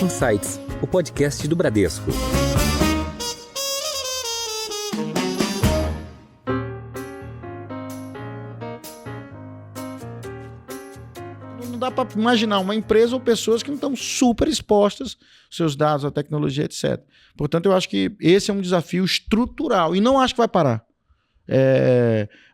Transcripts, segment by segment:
Insights, o podcast do Bradesco. Não dá para imaginar uma empresa ou pessoas que não estão super expostas aos seus dados, à tecnologia, etc. Portanto, eu acho que esse é um desafio estrutural e não acho que vai parar.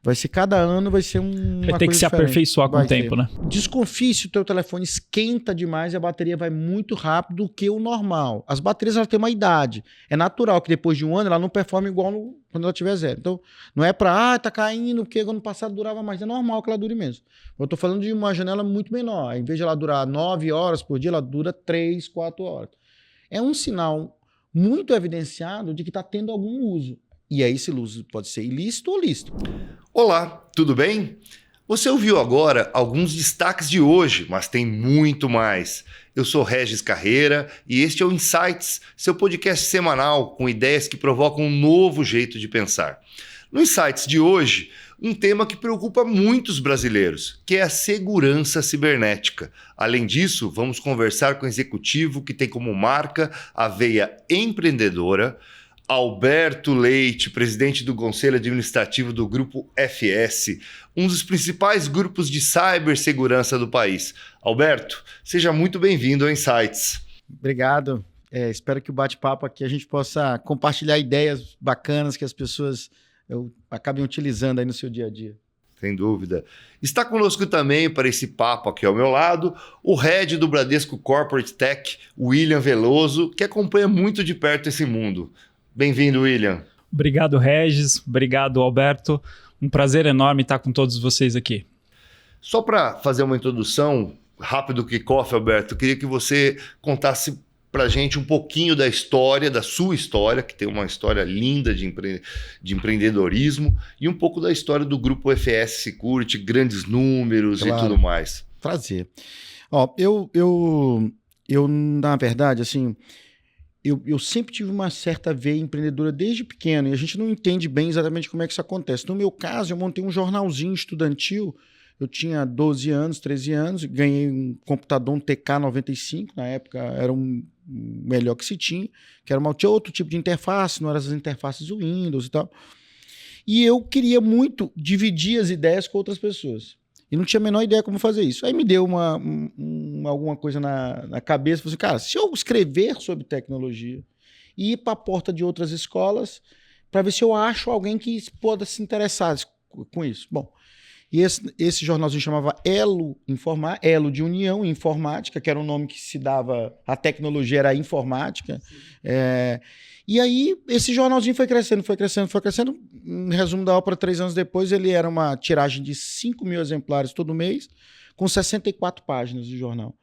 Vai ser cada ano, vai ser uma coisa diferente. Vai ter que se aperfeiçoar com o tempo, né? Desconfie se o teu telefone esquenta demais e a bateria vai muito rápido do que o normal. As baterias elas têm uma idade. É natural que depois de um ano ela não performe igual quando ela tiver zero. Então, não é para, tá caindo, porque ano passado durava mais. É normal que ela dure mesmo. Eu tô falando de uma janela muito menor. Em vez de ela durar 9 horas por dia, ela dura 3, 4 horas. É um sinal muito evidenciado de que está tendo algum uso. E aí esse uso pode ser ilícito ou lícito. Olá, tudo bem? Você ouviu agora alguns destaques de hoje, mas tem muito mais. Eu sou Regis Carreira e este é o Insights, seu podcast semanal com ideias que provocam um novo jeito de pensar. No Insights de hoje, um tema que preocupa muitos brasileiros, que é a segurança cibernética. Além disso, vamos conversar com o executivo que tem como marca a veia empreendedora, Alberto Leite, presidente do Conselho Administrativo do Grupo FS, um dos principais grupos de cibersegurança do país. Alberto, seja muito bem-vindo ao Insights. Obrigado. Espero que o bate-papo aqui a gente possa compartilhar ideias bacanas que as pessoas acabem utilizando aí no seu dia a dia. Sem dúvida. Está conosco também, para esse papo aqui ao meu lado, o head do Bradesco Corporate Tech, William Veloso, que acompanha muito de perto esse mundo. Bem-vindo, William. Obrigado, Regis. Obrigado, Alberto. Um prazer enorme estar com todos vocês aqui. Só para fazer uma introdução rápido do kickoff, Alberto, eu queria que você contasse para a gente um pouquinho da história, da sua história, que tem uma história linda de empreendedorismo, e um pouco da história do Grupo FS Security, grandes números e tudo mais. Prazer. Eu na verdade, assim... Eu sempre tive uma certa veia empreendedora desde pequeno e a gente não entende bem exatamente como é que isso acontece. No meu caso, eu montei um jornalzinho estudantil, eu tinha 12 anos, 13 anos, ganhei um computador, um TK-95, na época era um melhor que se tinha, que tinha outro tipo de interface, não eram as interfaces do Windows e tal. E eu queria muito dividir as ideias com outras pessoas. E não tinha a menor ideia como fazer isso. Aí me deu alguma coisa na cabeça. Falei assim, cara, se eu escrever sobre tecnologia e ir para a porta de outras escolas para ver se eu acho alguém que possa se interessar com isso. Bom, e esse jornalzinho chamava Elo de União Informática, que era um nome que se dava... A tecnologia era a informática. E aí, esse jornalzinho foi crescendo. Em resumo da ópera, 3 anos depois, ele era uma tiragem de 5.000 exemplares todo mês, com 64 páginas de jornal.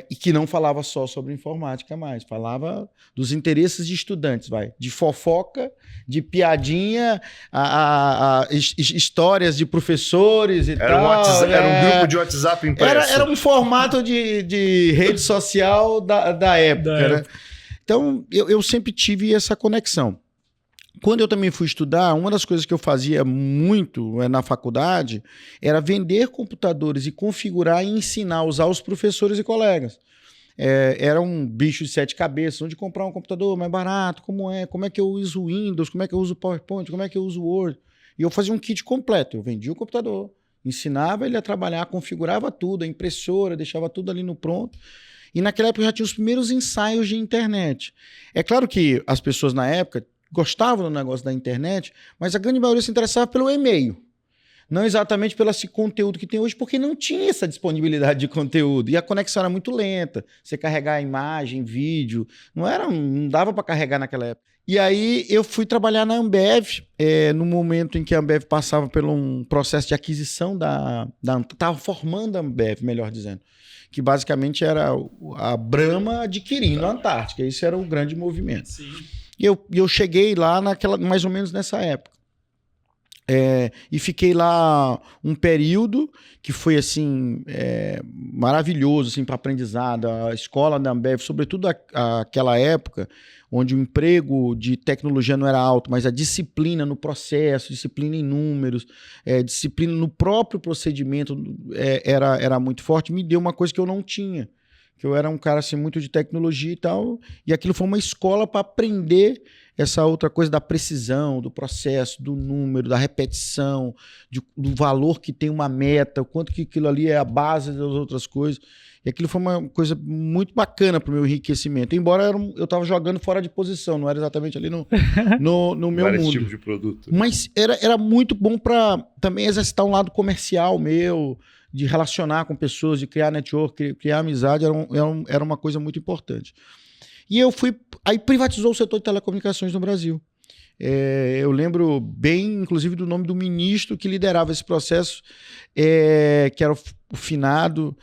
E que não falava só sobre informática mais, falava dos interesses de estudantes, de fofoca, de piadinha, histórias de professores e tal. Era um grupo de WhatsApp impresso. Era um formato de rede social da época, né? Então, eu sempre tive essa conexão. Quando eu também fui estudar, uma das coisas que eu fazia muito na faculdade era vender computadores e configurar e ensinar a usar os professores e colegas. Era um bicho de 7 cabeças, onde comprar um computador mais barato, como é que eu uso o Windows, como é que eu uso o PowerPoint, como é que eu uso o Word. E eu fazia um kit completo, eu vendia o computador, ensinava ele a trabalhar, configurava tudo, a impressora, deixava tudo ali no pronto. E naquela época já tinha os primeiros ensaios de internet. É claro que as pessoas na época gostavam do negócio da internet, mas a grande maioria se interessava pelo e-mail. Não exatamente pelo esse conteúdo que tem hoje, porque não tinha essa disponibilidade de conteúdo. E a conexão era muito lenta. Você carregar a imagem, vídeo, não dava para carregar naquela época. E aí eu fui trabalhar na Ambev, no momento em que a Ambev passava por um processo de aquisição estava formando a Ambev, melhor dizendo, que basicamente era a Brahma adquirindo a Antártica. Esse era o grande movimento. Sim. E eu cheguei lá mais ou menos nessa época. E fiquei lá um período que foi assim, maravilhoso assim, para aprendizado. A escola da Ambev, sobretudo aquela época, onde o emprego de tecnologia não era alto, mas a disciplina no processo, disciplina em números, disciplina no próprio procedimento era muito forte, me deu uma coisa que eu não tinha, que eu era um cara assim, muito de tecnologia e tal, e aquilo foi uma escola para aprender essa outra coisa da precisão, do processo, do número, da repetição, do valor que tem uma meta, o quanto que aquilo ali é a base das outras coisas. E aquilo foi uma coisa muito bacana para o meu enriquecimento. Embora eu estava jogando fora de posição, não era exatamente ali no meu Vários mundo. tipos de produto. Mas era muito bom para também exercitar um lado comercial meu, de relacionar com pessoas, de criar network, criar amizade, era uma coisa muito importante. E aí privatizou o setor de telecomunicações no Brasil. Eu lembro bem, inclusive, do nome do ministro que liderava esse processo, que era o finado,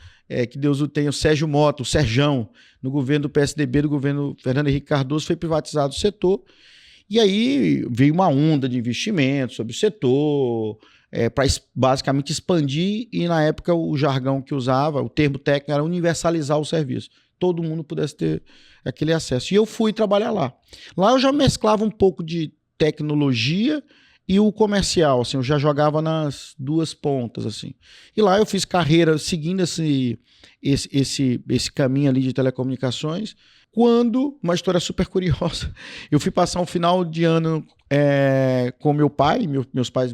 que Deus o tenha, o Sérgio Mota, o Serjão, no governo do PSDB, do governo Fernando Henrique Cardoso, foi privatizado o setor. E aí veio uma onda de investimento sobre o setor, para basicamente expandir, e na época o jargão que usava, o termo técnico era universalizar o serviço. Todo mundo pudesse ter aquele acesso. E eu fui trabalhar lá. Lá eu já mesclava um pouco de tecnologia e o comercial, assim, eu já jogava nas duas pontas, assim. E lá eu fiz carreira seguindo esse caminho ali de telecomunicações, quando, uma história super curiosa, eu fui passar um final de ano com meu pai, meus pais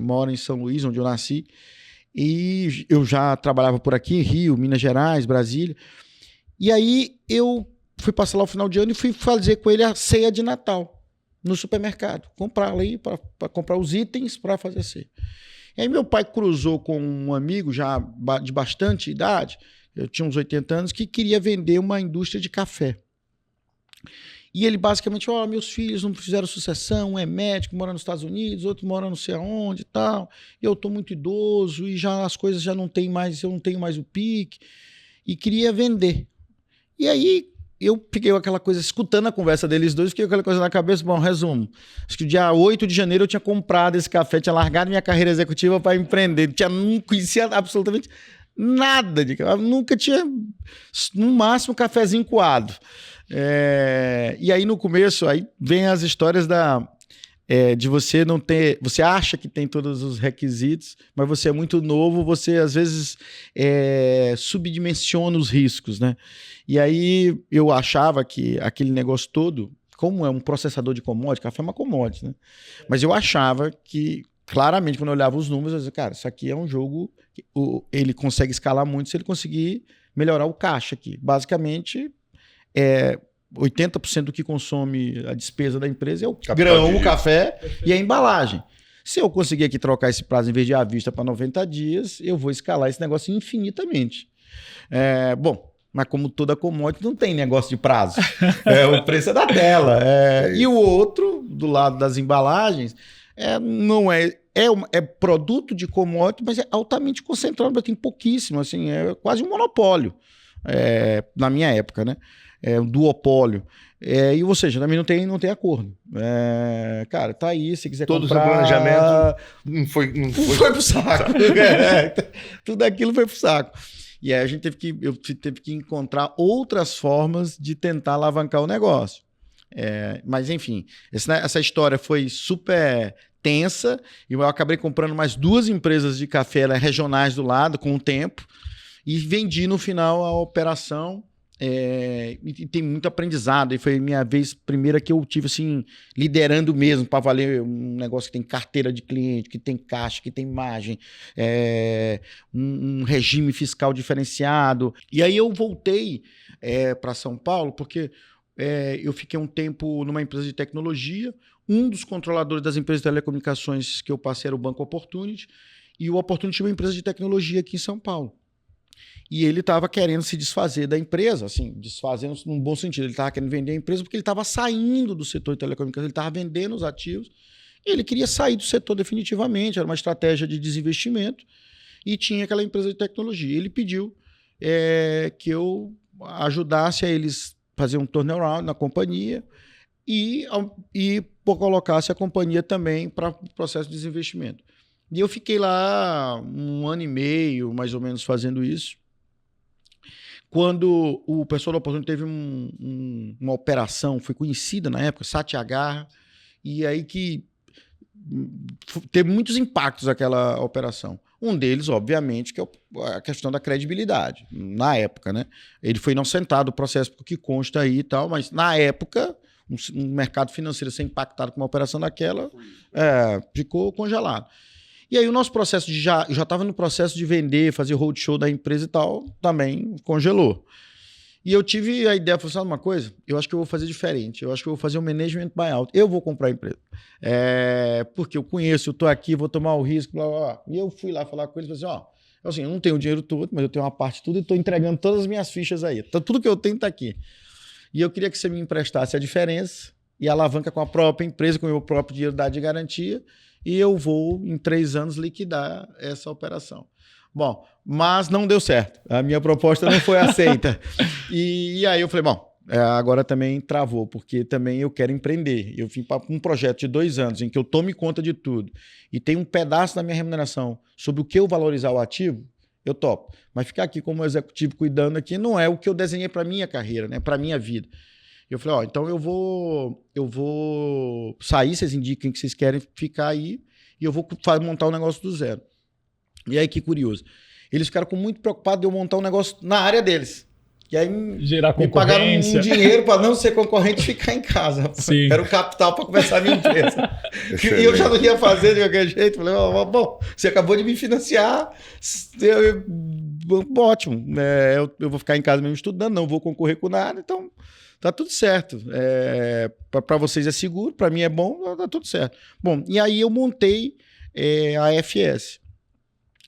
moram em São Luís, onde eu nasci, e eu já trabalhava por aqui, Rio, Minas Gerais, Brasília, e aí eu fui passar lá o final de ano e fui fazer com ele a ceia de Natal no supermercado, comprar ali para comprar os itens para fazer a ceia. E aí meu pai cruzou com um amigo já de bastante idade, eu tinha uns 80 anos, que queria vender uma indústria de café. E ele basicamente, meus filhos não fizeram sucessão, um é médico, mora nos Estados Unidos, outro mora não sei aonde e tal, eu estou muito idoso e já as coisas já não tem mais, eu não tenho mais o pique, e queria vender. E aí eu fiquei aquela coisa, escutando a conversa deles dois, fiquei com aquela coisa na cabeça, bom, resumo, acho que o dia 8 de janeiro eu tinha comprado esse café, tinha largado minha carreira executiva para empreender, não conhecia absolutamente nada de café, nunca tinha, no máximo, um cafezinho coado. E aí no começo, aí vem as histórias de você não ter, você acha que tem todos os requisitos, mas você é muito novo, você às vezes subdimensiona os riscos, né? E aí eu achava que aquele negócio todo, como é um processador de commodity, café é uma commodity, né? Mas eu achava que, claramente, quando eu olhava os números, eu dizia, cara, isso aqui é um jogo que ele consegue escalar muito se ele conseguir melhorar o caixa aqui. Basicamente, 80% do que consome a despesa da empresa é o grão, o café e a embalagem. Se eu conseguir aqui trocar esse prazo em vez de à vista para 90 dias, eu vou escalar esse negócio infinitamente. Bom, mas como toda commodity, não tem negócio de prazo. O preço é da tela. E o outro, do lado das embalagens, não é produto de commodity, mas é altamente concentrado, tem pouquíssimo, assim, é quase um monopólio, na minha época, né? Um duopólio. Ou seja, também não tem acordo. Cara, tá aí, se quiser todo comprar... Todo o seu planejamento não foi pro saco. Tudo aquilo foi pro saco. E aí eu teve que encontrar outras formas de tentar alavancar o negócio. Mas, enfim, essa história foi super tensa, e eu acabei comprando mais 2 empresas de café regionais do lado, com o tempo, e vendi no final a operação. E tem muito aprendizado, e foi a minha vez primeira que eu tive assim, liderando mesmo para valer um negócio que tem carteira de cliente, que tem caixa, que tem margem, um regime fiscal diferenciado. E aí eu voltei para São Paulo porque eu fiquei um tempo numa empresa de tecnologia. Um dos controladores das empresas de telecomunicações que eu passei era o Banco Opportunity, e o Opportunity é uma empresa de tecnologia aqui em São Paulo. E ele estava querendo se desfazer da empresa, assim, desfazendo num bom sentido. Ele estava querendo vender a empresa porque ele estava saindo do setor de telecomunicações, ele estava vendendo os ativos, e ele queria sair do setor definitivamente, era uma estratégia de desinvestimento, e tinha aquela empresa de tecnologia. Ele pediu que eu ajudasse a eles fazer um turnaround na companhia e colocasse a companhia também para o processo de desinvestimento. E eu fiquei lá 1 ano e meio, mais ou menos, fazendo isso. Quando o pessoal da Opportunity teve uma operação, foi conhecida na época, Satyagraha, e aí que teve muitos impactos aquela operação. Um deles, obviamente, que é a questão da credibilidade, na época, né? Ele foi inocentado, o processo que consta aí e tal, mas na época, um mercado financeiro ser impactado com uma operação daquela, ficou congelado. E aí o nosso processo já estava no processo de vender, fazer roadshow da empresa e tal, também congelou. E eu tive a ideia, falei, sabe uma coisa? Eu acho que eu vou fazer diferente. Eu acho que eu vou fazer um management buyout. Eu vou comprar a empresa. Porque eu conheço, eu estou aqui, vou tomar o risco, blá, blá, blá. E eu fui lá falar com eles e falei assim, eu não tenho o dinheiro todo, mas eu tenho uma parte de tudo e estou entregando todas as minhas fichas aí. Então, tudo que eu tenho está aqui. E eu queria que você me emprestasse a diferença e alavanca com a própria empresa, com o meu próprio dinheiro de garantia, e eu vou, em 3 anos, liquidar essa operação. Bom, mas não deu certo. A minha proposta não foi aceita. E aí eu falei, agora também travou, porque também eu quero empreender. Eu vim para um projeto de 2 anos em que eu tome conta de tudo e tem um pedaço da minha remuneração sobre o que eu valorizar o ativo, eu topo. Mas ficar aqui como executivo cuidando aqui não é o que eu desenhei para minha carreira, né? Para minha vida. Eu falei, então eu vou sair, vocês indiquem que vocês querem ficar aí e eu vou montar um negócio do zero. E aí, que curioso. Eles ficaram muito preocupados de eu montar um negócio na área deles. E aí me pagaram um dinheiro para não ser concorrente e ficar em casa. Sim. Era o capital para começar a minha empresa. E eu já não ia fazer de qualquer jeito. Falei, bom, você acabou de me financiar, ótimo. Eu vou ficar em casa mesmo estudando, não vou concorrer com nada, então tá tudo certo. Para vocês é seguro, para mim é bom, tá tudo certo. Bom, e aí eu montei a FS.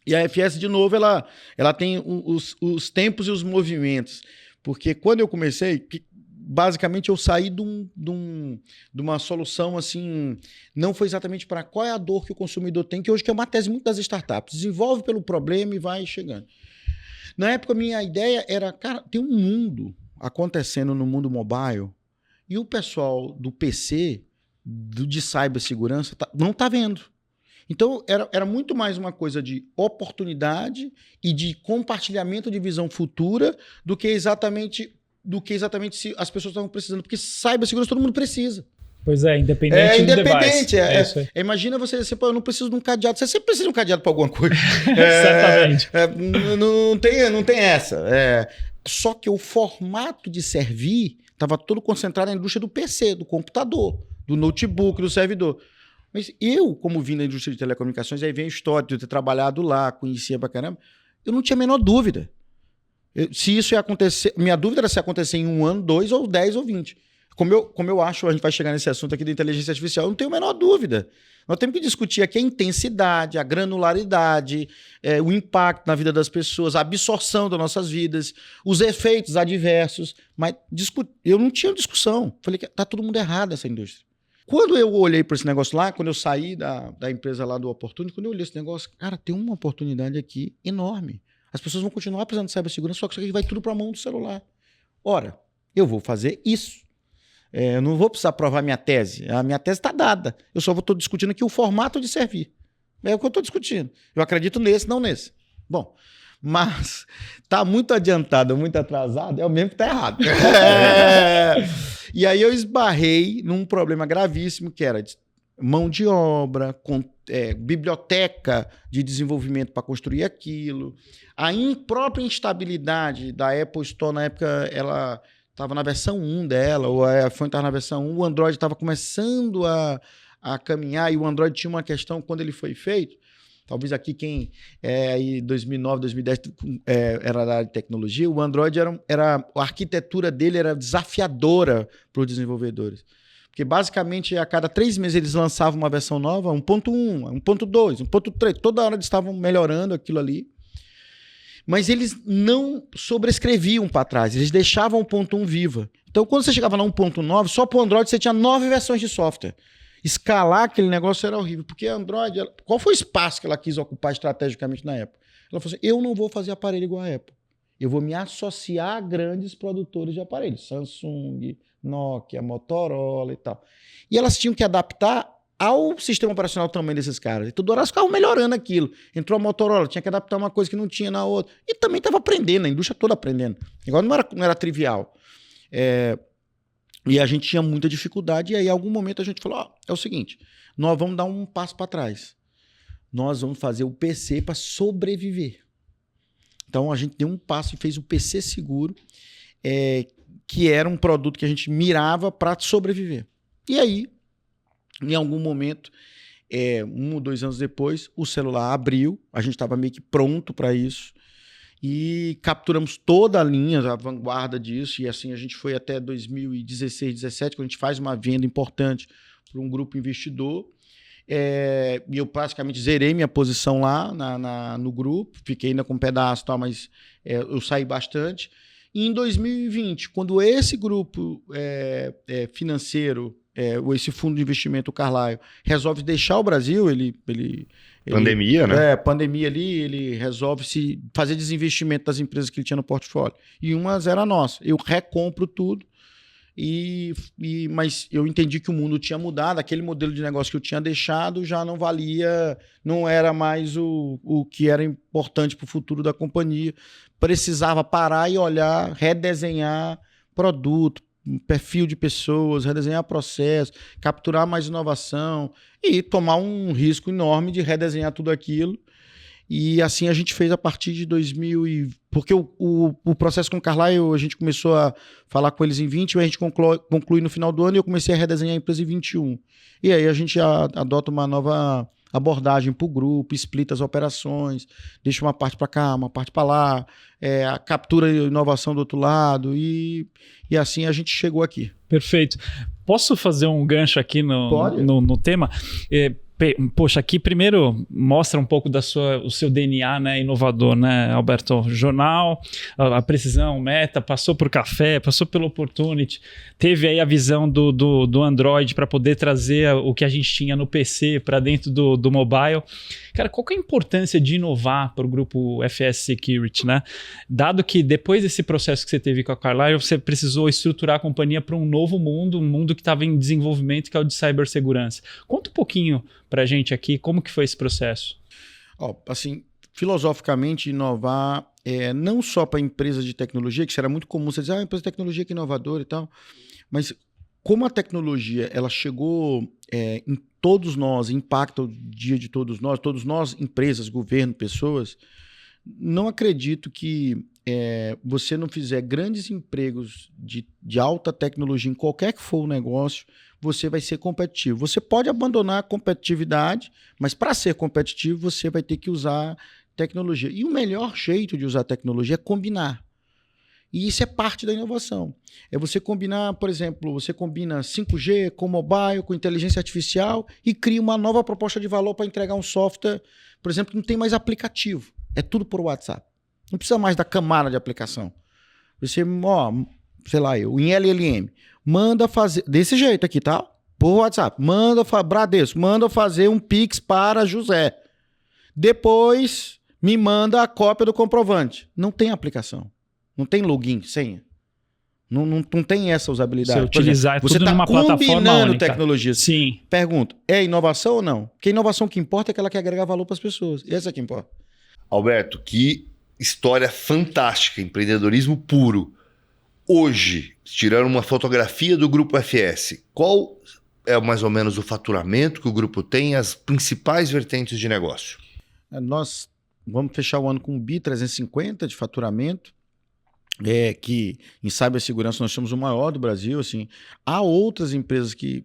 E a FS, de novo, ela tem os tempos e os movimentos. Porque quando eu comecei, basicamente eu saí de uma solução assim, não foi exatamente para qual é a dor que o consumidor tem, que hoje que é uma tese muito das startups. Desenvolve pelo problema e vai chegando. Na época, a minha ideia era, cara, tem um mundo acontecendo no mundo mobile e o pessoal do PC, de cibersegurança, não está vendo. Então, era muito mais uma coisa de oportunidade e de compartilhamento de visão futura do que exatamente se as pessoas estavam precisando. Porque cibersegurança todo mundo precisa. Pois é, independente do device. Imagina você eu não preciso de um cadeado. Você sempre precisa de um cadeado para alguma coisa. Exatamente. Não tem essa. Só que o formato de servir estava todo concentrado na indústria do PC, do computador, do notebook, do servidor. Mas eu, como vim da indústria de telecomunicações, aí vem a história de eu ter trabalhado lá, conhecia pra caramba, eu não tinha a menor dúvida. Se isso ia acontecer, minha dúvida era se ia acontecer em 1 ano, 2 ou 10 ou 20. Como eu acho, a gente vai chegar nesse assunto aqui da inteligência artificial, eu não tenho a menor dúvida. Nós temos que discutir aqui a intensidade, a granularidade, o impacto na vida das pessoas, a absorção das nossas vidas, os efeitos adversos. Mas eu não tinha discussão. Falei que tá todo mundo errado nessa indústria. Quando eu olhei para esse negócio lá, quando eu saí da empresa lá do Opportunity, quando eu olhei esse negócio, cara, tem uma oportunidade aqui enorme. As pessoas vão continuar precisando de cibersegurança, só que isso aqui vai tudo para a mão do celular. Ora, eu vou fazer isso. Eu não vou precisar provar minha tese. A minha tese está dada. Eu só estou discutindo aqui o formato de servir. É o que eu estou discutindo. Eu acredito nesse, não nesse. Bom, mas está muito adiantado, muito atrasado, é o mesmo que está errado. E aí eu esbarrei num problema gravíssimo, que era mão de obra, biblioteca de desenvolvimento para construir aquilo. A própria instabilidade da Apple Store, na época, ela estava na versão 1 dela, ou a iPhone estava na versão 1, o Android estava começando a caminhar, e o Android tinha uma questão, quando ele foi feito, talvez aqui quem aí 2009, 2010 era da área de tecnologia, o Android a arquitetura dele era desafiadora para os desenvolvedores. Porque basicamente a cada 3 meses eles lançavam uma versão nova, 1.1, 1.2, 1.3, toda hora eles estavam melhorando aquilo ali. Mas eles não sobrescreviam para trás, eles deixavam o 1.1 viva. Então quando você chegava na 1.9, só para o Android você tinha 9 versões de software. Escalar aquele negócio era horrível, porque a Android, qual foi o espaço que ela quis ocupar estrategicamente na Apple? Ela falou assim, eu não vou fazer aparelho igual a Apple, eu vou me associar a grandes produtores de aparelhos, Samsung, Nokia, Motorola e tal. E elas tinham que adaptar ao sistema operacional também desses caras. E toda hora elas ficavam melhorando aquilo. Entrou a Motorola, tinha que adaptar uma coisa que não tinha na outra. E também estava aprendendo, a indústria toda aprendendo. Igual não era trivial. E a gente tinha muita dificuldade, e aí em algum momento a gente falou, é o seguinte, nós vamos dar um passo para trás. nós vamos fazer o PC para sobreviver. Então, a gente deu um passo e fez o PC Seguro, que era um produto que a gente mirava para sobreviver. E aí, em algum momento, 1 ou 2 anos depois, o celular abriu, a gente estava meio que pronto para isso, e capturamos toda a linha, a vanguarda disso, e assim a gente foi até 2016, 2017, quando a gente faz uma venda importante para um grupo investidor, e eu praticamente zerei minha posição lá no grupo, fiquei ainda com um pedaço, tal, mas eu saí bastante. E em 2020, quando esse grupo financeiro, esse fundo de investimento, o Carlyle, resolve deixar o Brasil, Pandemia, né? Pandemia ali, ele resolve se fazer desinvestimento das empresas que ele tinha no portfólio. E umas era nossa. Eu recompro tudo. Mas eu entendi que o mundo tinha mudado, aquele modelo de negócio que eu tinha deixado já não valia, não era mais o que era importante para o futuro da companhia. Precisava parar e olhar, redesenhar produto, perfil de pessoas, redesenhar processo, capturar mais inovação e tomar um risco enorme de redesenhar tudo aquilo. E assim a gente fez a partir de 2000 porque o processo com o Carlyle, a gente começou a falar com eles em 20, e a gente conclui no final do ano, e eu comecei a redesenhar a empresa em 21. E aí a gente adota uma nova abordagem para o grupo, explita as operações, deixa uma parte para cá, uma parte para lá, a captura e inovação do outro lado, e assim a gente chegou aqui. Perfeito. Posso fazer um gancho aqui no tema? Poxa, aqui primeiro mostra um pouco o seu DNA, né, inovador, né, Alberto? Jornal, a precisão, meta, passou por café, passou pelo Opportunity, teve aí a visão do Android para poder trazer o que a gente tinha no PC para dentro do mobile. Cara, qual que é a importância de inovar para o grupo FS Security, né? Dado que depois desse processo que você teve com a Carlyle, você precisou estruturar a companhia para um novo mundo, um mundo que estava em desenvolvimento, que é o de cibersegurança. Conta um pouquinho para a gente aqui, como que foi esse processo? Assim, filosoficamente, inovar não só para empresas de tecnologia, que isso era muito comum, você dizer, empresa de tecnologia que é inovadora e tal, mas como a tecnologia ela chegou em todos nós, impacta o dia de todos nós, empresas, governo, pessoas, não acredito que você não fizer grandes empregos de alta tecnologia em qualquer que for o negócio, você vai ser competitivo. Você pode abandonar a competitividade, mas para ser competitivo você vai ter que usar tecnologia. E o melhor jeito de usar tecnologia é combinar. E isso é parte da inovação. É você combinar, por exemplo, você combina 5G com mobile, com inteligência artificial e cria uma nova proposta de valor para entregar um software, por exemplo, que não tem mais aplicativo. É tudo por WhatsApp. Não precisa mais da camada de aplicação. Você, sei lá, em LLM, manda fazer, desse jeito aqui, tá? Por WhatsApp. Bradesco, manda fazer um Pix para José. Depois, me manda a cópia do comprovante. Não tem aplicação. Não tem login, senha. Não tem essa usabilidade. Você utilizar exemplo, tudo numa plataforma combinando única. tecnologias. Sim. Pergunto, é inovação ou não? Porque a inovação que importa é que ela quer agregar valor para as pessoas. Essa é que importa. Alberto, que história fantástica, empreendedorismo puro. Hoje, tirando uma fotografia do Grupo FS, qual é mais ou menos o faturamento que o grupo tem, as principais vertentes de negócio? Nós vamos fechar o ano com um BI 350 de faturamento, que em cibersegurança nós somos o maior do Brasil. Assim. Há outras empresas que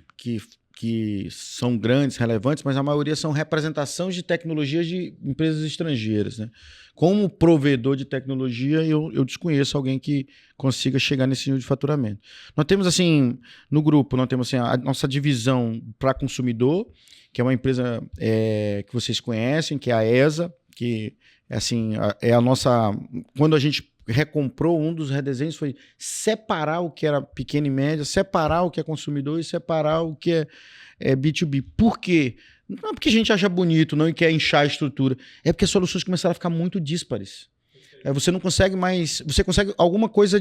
são grandes, relevantes, mas a maioria são representações de tecnologias de empresas estrangeiras, né? Como provedor de tecnologia, eu desconheço alguém que consiga chegar nesse nível de faturamento. Nós temos, assim, no grupo, nós temos assim, a nossa divisão para consumidor, que é uma empresa que vocês conhecem, que é a ESA, que assim, é a nossa... Quando a gente recomprou, um dos redesenhos foi separar o que era pequeno e média, separar o que é consumidor e separar o que é B2B. Por quê? Não é porque a gente acha bonito, não, e quer inchar a estrutura. É porque as soluções começaram a ficar muito díspares. Você não consegue mais... Você consegue alguma coisa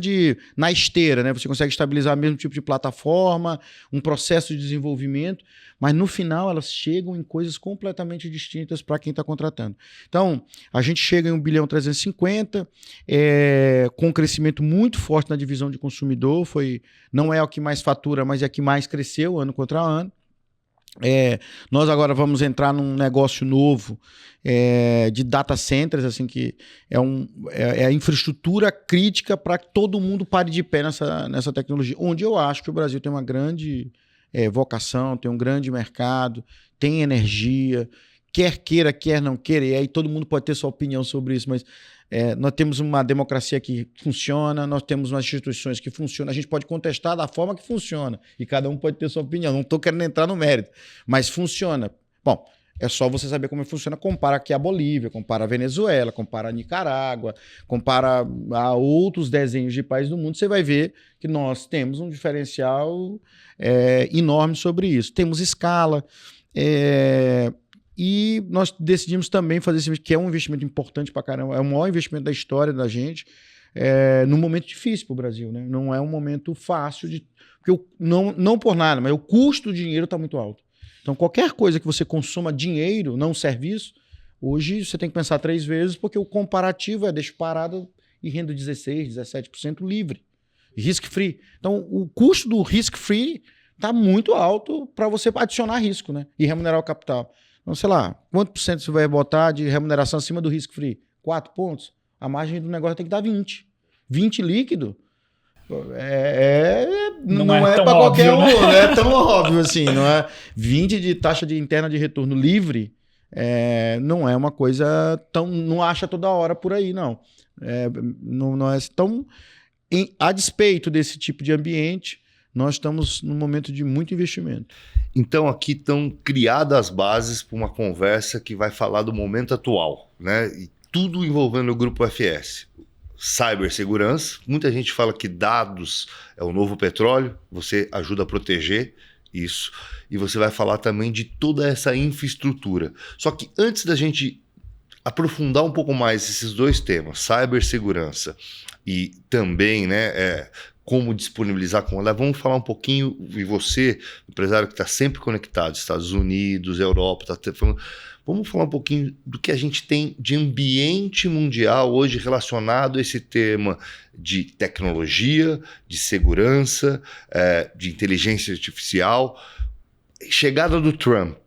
na esteira, né? Você consegue estabilizar o mesmo tipo de plataforma, um processo de desenvolvimento, mas no final elas chegam em coisas completamente distintas para quem está contratando. Então, a gente chega em 1,350 bilhão, com um crescimento muito forte na divisão de consumidor. Não é o que mais fatura, mas é a que mais cresceu ano contra ano. Nós agora vamos entrar num negócio novo de data centers, assim, que é a infraestrutura crítica para que todo mundo pare de pé nessa tecnologia, onde eu acho que o Brasil tem uma grande vocação, tem um grande mercado, tem energia, quer queira, quer não queira, e aí todo mundo pode ter sua opinião sobre isso, mas nós temos uma democracia que funciona, nós temos umas instituições que funcionam, a gente pode contestar da forma que funciona, e cada um pode ter sua opinião, não estou querendo entrar no mérito, mas funciona. Bom, é só você saber como funciona, compara aqui a Bolívia, compara a Venezuela, compara a Nicarágua, compara a outros desenhos de países do mundo, você vai ver que nós temos um diferencial enorme sobre isso. Temos escala, e nós decidimos também fazer esse investimento, que é um investimento importante para caramba, é o maior investimento da história da gente, num momento difícil para o Brasil, né? Não é um momento fácil, porque não por nada, mas o custo do dinheiro está muito alto. Então, qualquer coisa que você consuma dinheiro, não serviço, hoje você tem que pensar 3 vezes, porque o comparativo deixa parado e renda 16%, 17% livre, risk-free. Então, o custo do risk-free está muito alto para você adicionar risco, né? E remunerar o capital. Então, sei lá, quanto por cento você vai botar de remuneração acima do risk-free? 4 pontos? A margem do negócio tem que dar 20. 20 líquido? Não é para qualquer um, né? Não é tão óbvio assim. Não é 20 de taxa interna de retorno livre, não é uma coisa tão. Não acha toda hora por aí, não. Não é tão. A despeito desse tipo de ambiente, nós estamos num momento de muito investimento. Então, aqui estão criadas as bases para uma conversa que vai falar do momento atual, né? E tudo envolvendo o Grupo FS. Cibersegurança, muita gente fala que dados é o novo petróleo, você ajuda a proteger isso, e você vai falar também de toda essa infraestrutura. Só que antes da gente aprofundar um pouco mais esses 2 temas, cibersegurança e também, né, como disponibilizar comandar, vamos falar um pouquinho, e você, empresário que está sempre conectado, Estados Unidos, Europa, vamos falar um pouquinho do que a gente tem de ambiente mundial hoje relacionado a esse tema de tecnologia, de segurança, de inteligência artificial, chegada do Trump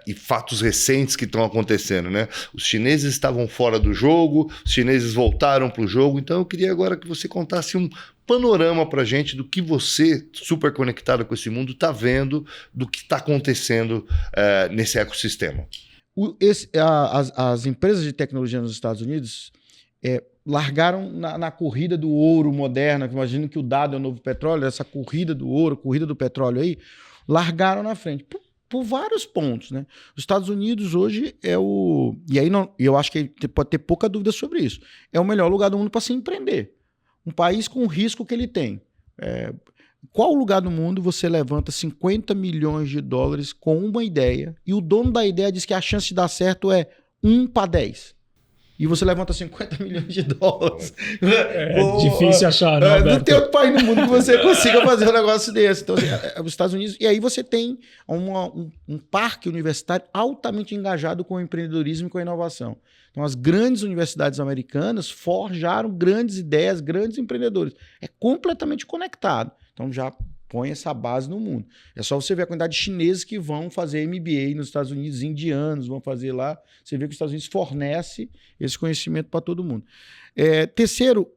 e fatos recentes que estão acontecendo, né? Os chineses estavam fora do jogo, os chineses voltaram para o jogo, então eu queria agora que você contasse um panorama para a gente do que você, super conectado com esse mundo, está vendo do que está acontecendo nesse ecossistema. As empresas de tecnologia nos Estados Unidos largaram na corrida do ouro moderna, que imagino que o dado é o novo petróleo, essa corrida do ouro, corrida do petróleo aí, largaram na frente. Por vários pontos, né? Os Estados Unidos hoje e aí eu acho que pode ter pouca dúvida sobre isso. É o melhor lugar do mundo para se empreender. Um país com o risco que ele tem. Qual lugar do mundo você levanta 50 milhões de dólares com uma ideia e o dono da ideia diz que a chance de dar certo é 1 para 10? E você levanta 50 milhões de dólares. Difícil achar, né, Alberto? Não tem outro país no mundo que você consiga fazer um negócio desse. Então, assim, os Estados Unidos... E aí você tem um parque universitário altamente engajado com o empreendedorismo e com a inovação. Então, as grandes universidades americanas forjaram grandes ideias, grandes empreendedores. É completamente conectado. Então, já põe essa base no mundo. É só você ver a quantidade de chineses que vão fazer MBA nos Estados Unidos, indianos vão fazer lá. Você vê que os Estados Unidos fornece esse conhecimento para todo mundo. Terceiro,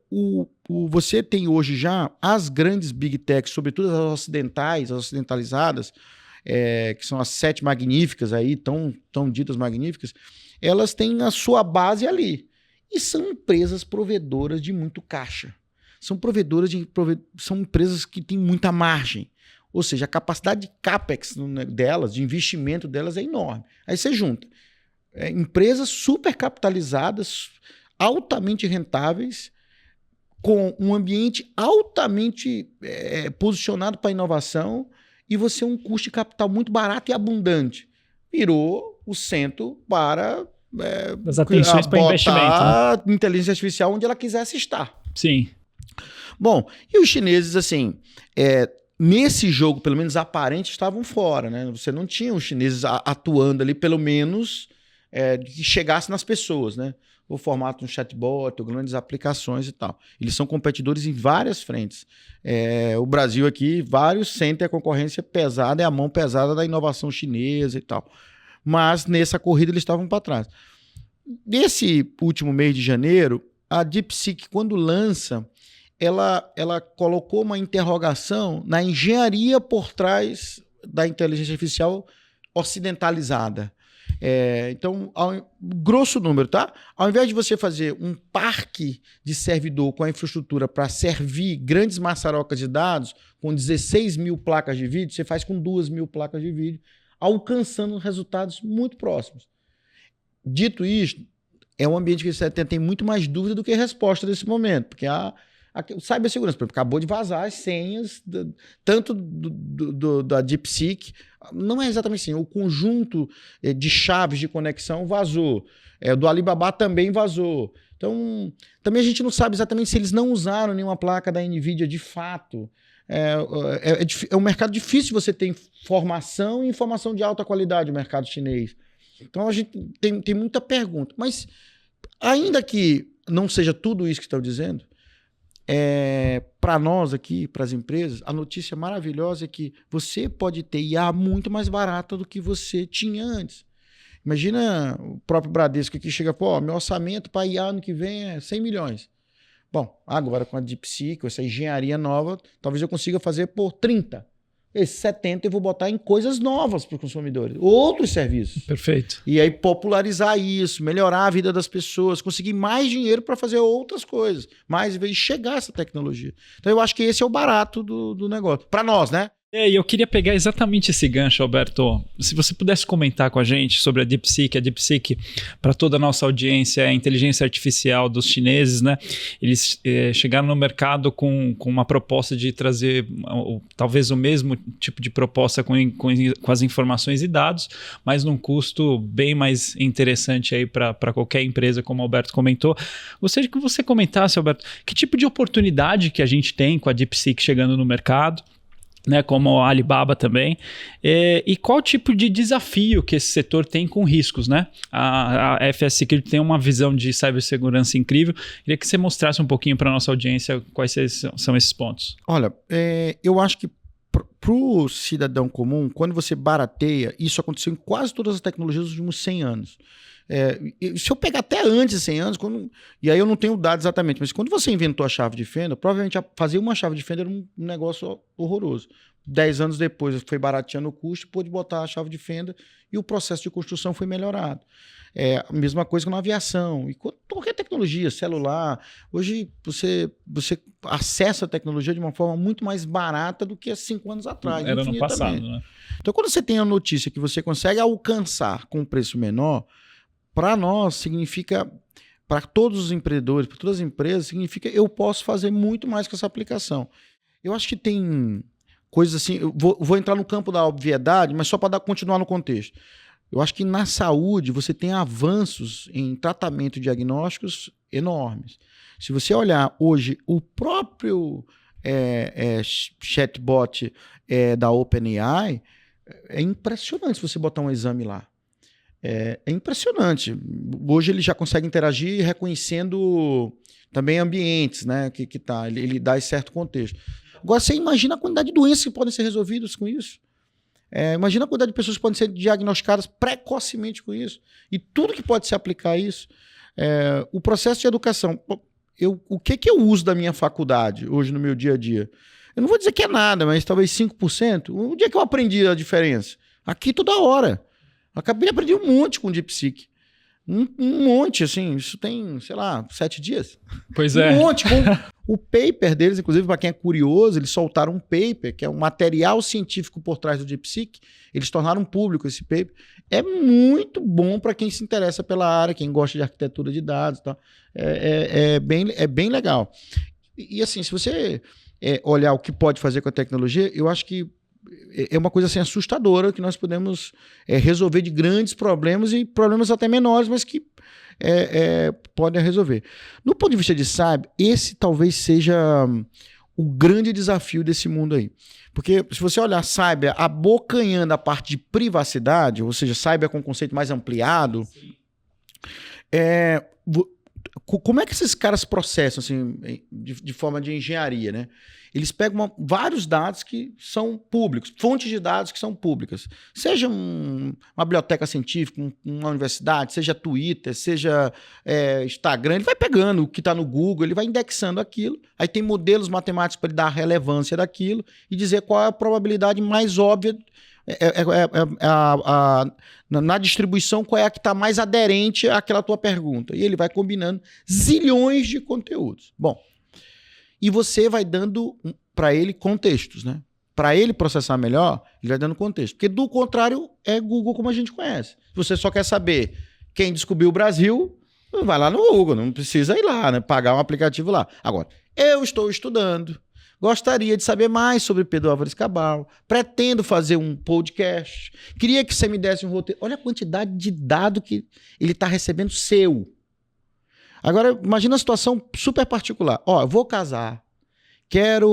você tem hoje já as grandes big techs, sobretudo as ocidentais, as ocidentalizadas, que são as 7 magníficas aí, tão ditas magníficas, elas têm a sua base ali. E são empresas provedoras de muito caixa. São empresas que têm muita margem. Ou seja, a capacidade de CAPEX delas, de investimento delas é enorme. Aí você junta empresas super capitalizadas, altamente rentáveis, com um ambiente altamente posicionado para inovação e você um custo de capital muito barato e abundante. Virou o centro para as atenções para investimento, né? Inteligência artificial onde ela quisesse estar. Sim. Bom, e os chineses, assim, nesse jogo, pelo menos aparente, estavam fora, né? Você não tinha os chineses atuando ali, pelo menos, que chegasse nas pessoas, né? o formato de um chatbot, ou grandes aplicações e tal. Eles são competidores em várias frentes. O Brasil aqui, vários sentem a concorrência pesada, é a mão pesada da inovação chinesa e tal. Mas nessa corrida eles estavam para trás. Nesse último mês de janeiro, a DeepSeek, quando lança, ela colocou uma interrogação na engenharia por trás da inteligência artificial ocidentalizada. Então, grosso número, tá? Ao invés de você fazer um parque de servidor com a infraestrutura para servir grandes maçarocas de dados com 16 mil placas de vídeo, você faz com 2 mil placas de vídeo, alcançando resultados muito próximos. Dito isso, é um ambiente que você tem muito mais dúvida do que resposta nesse momento, porque a cibersegurança, por exemplo, acabou de vazar as senhas, tanto da DeepSeek, não é exatamente assim, o conjunto de chaves de conexão vazou, do Alibaba também vazou. Então, também a gente não sabe exatamente se eles não usaram nenhuma placa da NVIDIA de fato. É um mercado difícil você ter informação e informação de alta qualidade no mercado chinês. Então a gente tem muita pergunta. Mas ainda que não seja tudo isso que estão dizendo, para nós aqui, para as empresas, a notícia maravilhosa é que você pode ter IA muito mais barata do que você tinha antes. Imagina o próprio Bradesco que chega, meu orçamento para IA ano que vem é 100 milhões. Bom, agora com a DeepSeek, com essa engenharia nova, talvez eu consiga fazer por 30. Esses 70 eu vou botar em coisas novas para os consumidores, outros serviços. Perfeito. E aí popularizar isso, melhorar a vida das pessoas, conseguir mais dinheiro para fazer outras coisas, mais em vez de chegar essa tecnologia. Então eu acho que esse é o barato do negócio. Para nós, né? E eu queria pegar exatamente esse gancho, Alberto. Se você pudesse comentar com a gente sobre a DeepSeek, para toda a nossa audiência, a inteligência artificial dos chineses, né? Eles chegaram no mercado com uma proposta de trazer talvez o mesmo tipo de proposta com as informações e dados, mas num custo bem mais interessante aí para qualquer empresa, como o Alberto comentou. Gostaria que você comentasse, Alberto, que tipo de oportunidade que a gente tem com a DeepSeek chegando no mercado, né, como a Alibaba também, e qual tipo de desafio que esse setor tem com riscos, né? A FS Security tem uma visão de cibersegurança incrível. Queria que você mostrasse um pouquinho para a nossa audiência quais são esses pontos. Olha, eu acho que para o cidadão comum, quando você barateia, isso aconteceu em quase todas as tecnologias dos últimos 100 anos. Se eu pegar até antes de 100 anos, e aí eu não tenho dados exatamente, mas quando você inventou a chave de fenda, provavelmente fazer uma chave de fenda era um negócio horroroso. 10 anos depois foi barateando o custo, pôde botar a chave de fenda e o processo de construção foi melhorado. A mesma coisa na aviação, e qualquer tecnologia, celular. Hoje você acessa a tecnologia de uma forma muito mais barata do que há 5 anos atrás. Era no passado, né? Então quando você tem a notícia que você consegue alcançar com um preço menor, para nós significa, para todos os empreendedores, para todas as empresas, significa eu posso fazer muito mais com essa aplicação. Eu acho que tem coisas assim, eu vou entrar no campo da obviedade, mas só para continuar no contexto. Eu acho que na saúde você tem avanços em tratamento e diagnósticos enormes. Se você olhar hoje o próprio chatbot da OpenAI, é impressionante se você botar um exame lá. É impressionante. Hoje ele já consegue interagir reconhecendo também ambientes, né, que tá. Ele dá esse certo contexto. Agora, você imagina a quantidade de doenças que podem ser resolvidas com isso. Imagina a quantidade de pessoas que podem ser diagnosticadas precocemente com isso. E tudo que pode se aplicar a isso. O processo de educação. O que eu uso da minha faculdade hoje no meu dia a dia? Eu não vou dizer que é nada, mas talvez 5%. O dia que eu aprendi a diferença? Aqui toda hora. Acabei de aprender um monte com o DeepSeek. Um monte, assim. Isso tem, sei lá, 7 dias. Pois é. Um monte. O paper deles, inclusive, para quem é curioso, eles soltaram um paper, que é um material científico por trás do DeepSeek. Eles tornaram público esse paper. É muito bom para quem se interessa pela área, quem gosta de arquitetura de dados e tal. É bem legal. E assim, se você olhar o que pode fazer com a tecnologia, eu acho que é uma coisa assim assustadora que nós podemos resolver de grandes problemas e problemas até menores, mas que podem resolver. No ponto de vista de cyber, esse talvez seja o grande desafio desse mundo aí. Porque se você olhar cyber abocanhando a parte de privacidade, ou seja, cyber com um conceito mais ampliado, como é que esses caras processam, assim, de forma de engenharia, né? Eles pegam vários dados que são públicos, fontes de dados que são públicas. Seja uma biblioteca científica, uma universidade, seja Twitter, seja Instagram, ele vai pegando o que está no Google, ele vai indexando aquilo, aí tem modelos matemáticos para ele dar a relevância daquilo e dizer qual é a probabilidade mais óbvia na distribuição, qual é a que está mais aderente àquela tua pergunta. E ele vai combinando zilhões de conteúdos. Bom, e você vai dando para ele contextos, né? Para ele processar melhor, ele vai dando contexto. Porque, do contrário, é Google como a gente conhece. Se você só quer saber quem descobriu o Brasil, vai lá no Google, não precisa ir lá, né? Pagar um aplicativo lá. Agora, eu estou estudando, gostaria de saber mais sobre Pedro Álvares Cabral, pretendo fazer um podcast, queria que você me desse um roteiro. Olha a quantidade de dado que ele está recebendo seu. Agora, imagina a situação super particular. Ó, eu vou casar,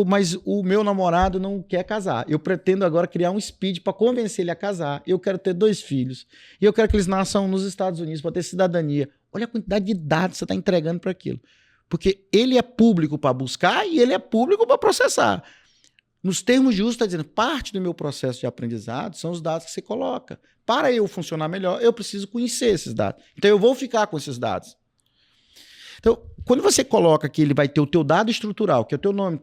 mas o meu namorado não quer casar. Eu pretendo agora criar um speed para convencer ele a casar. Eu quero ter 2 filhos. E eu quero que eles nasçam nos Estados Unidos para ter cidadania. Olha a quantidade de dados que você está entregando para aquilo. Porque ele é público para buscar e ele é público para processar. Nos termos de uso, está dizendo, parte do meu processo de aprendizado são os dados que você coloca. Para eu funcionar melhor, eu preciso conhecer esses dados. Então, eu vou ficar com esses dados. Então, quando você coloca que ele vai ter o teu dado estrutural, que é o teu nome,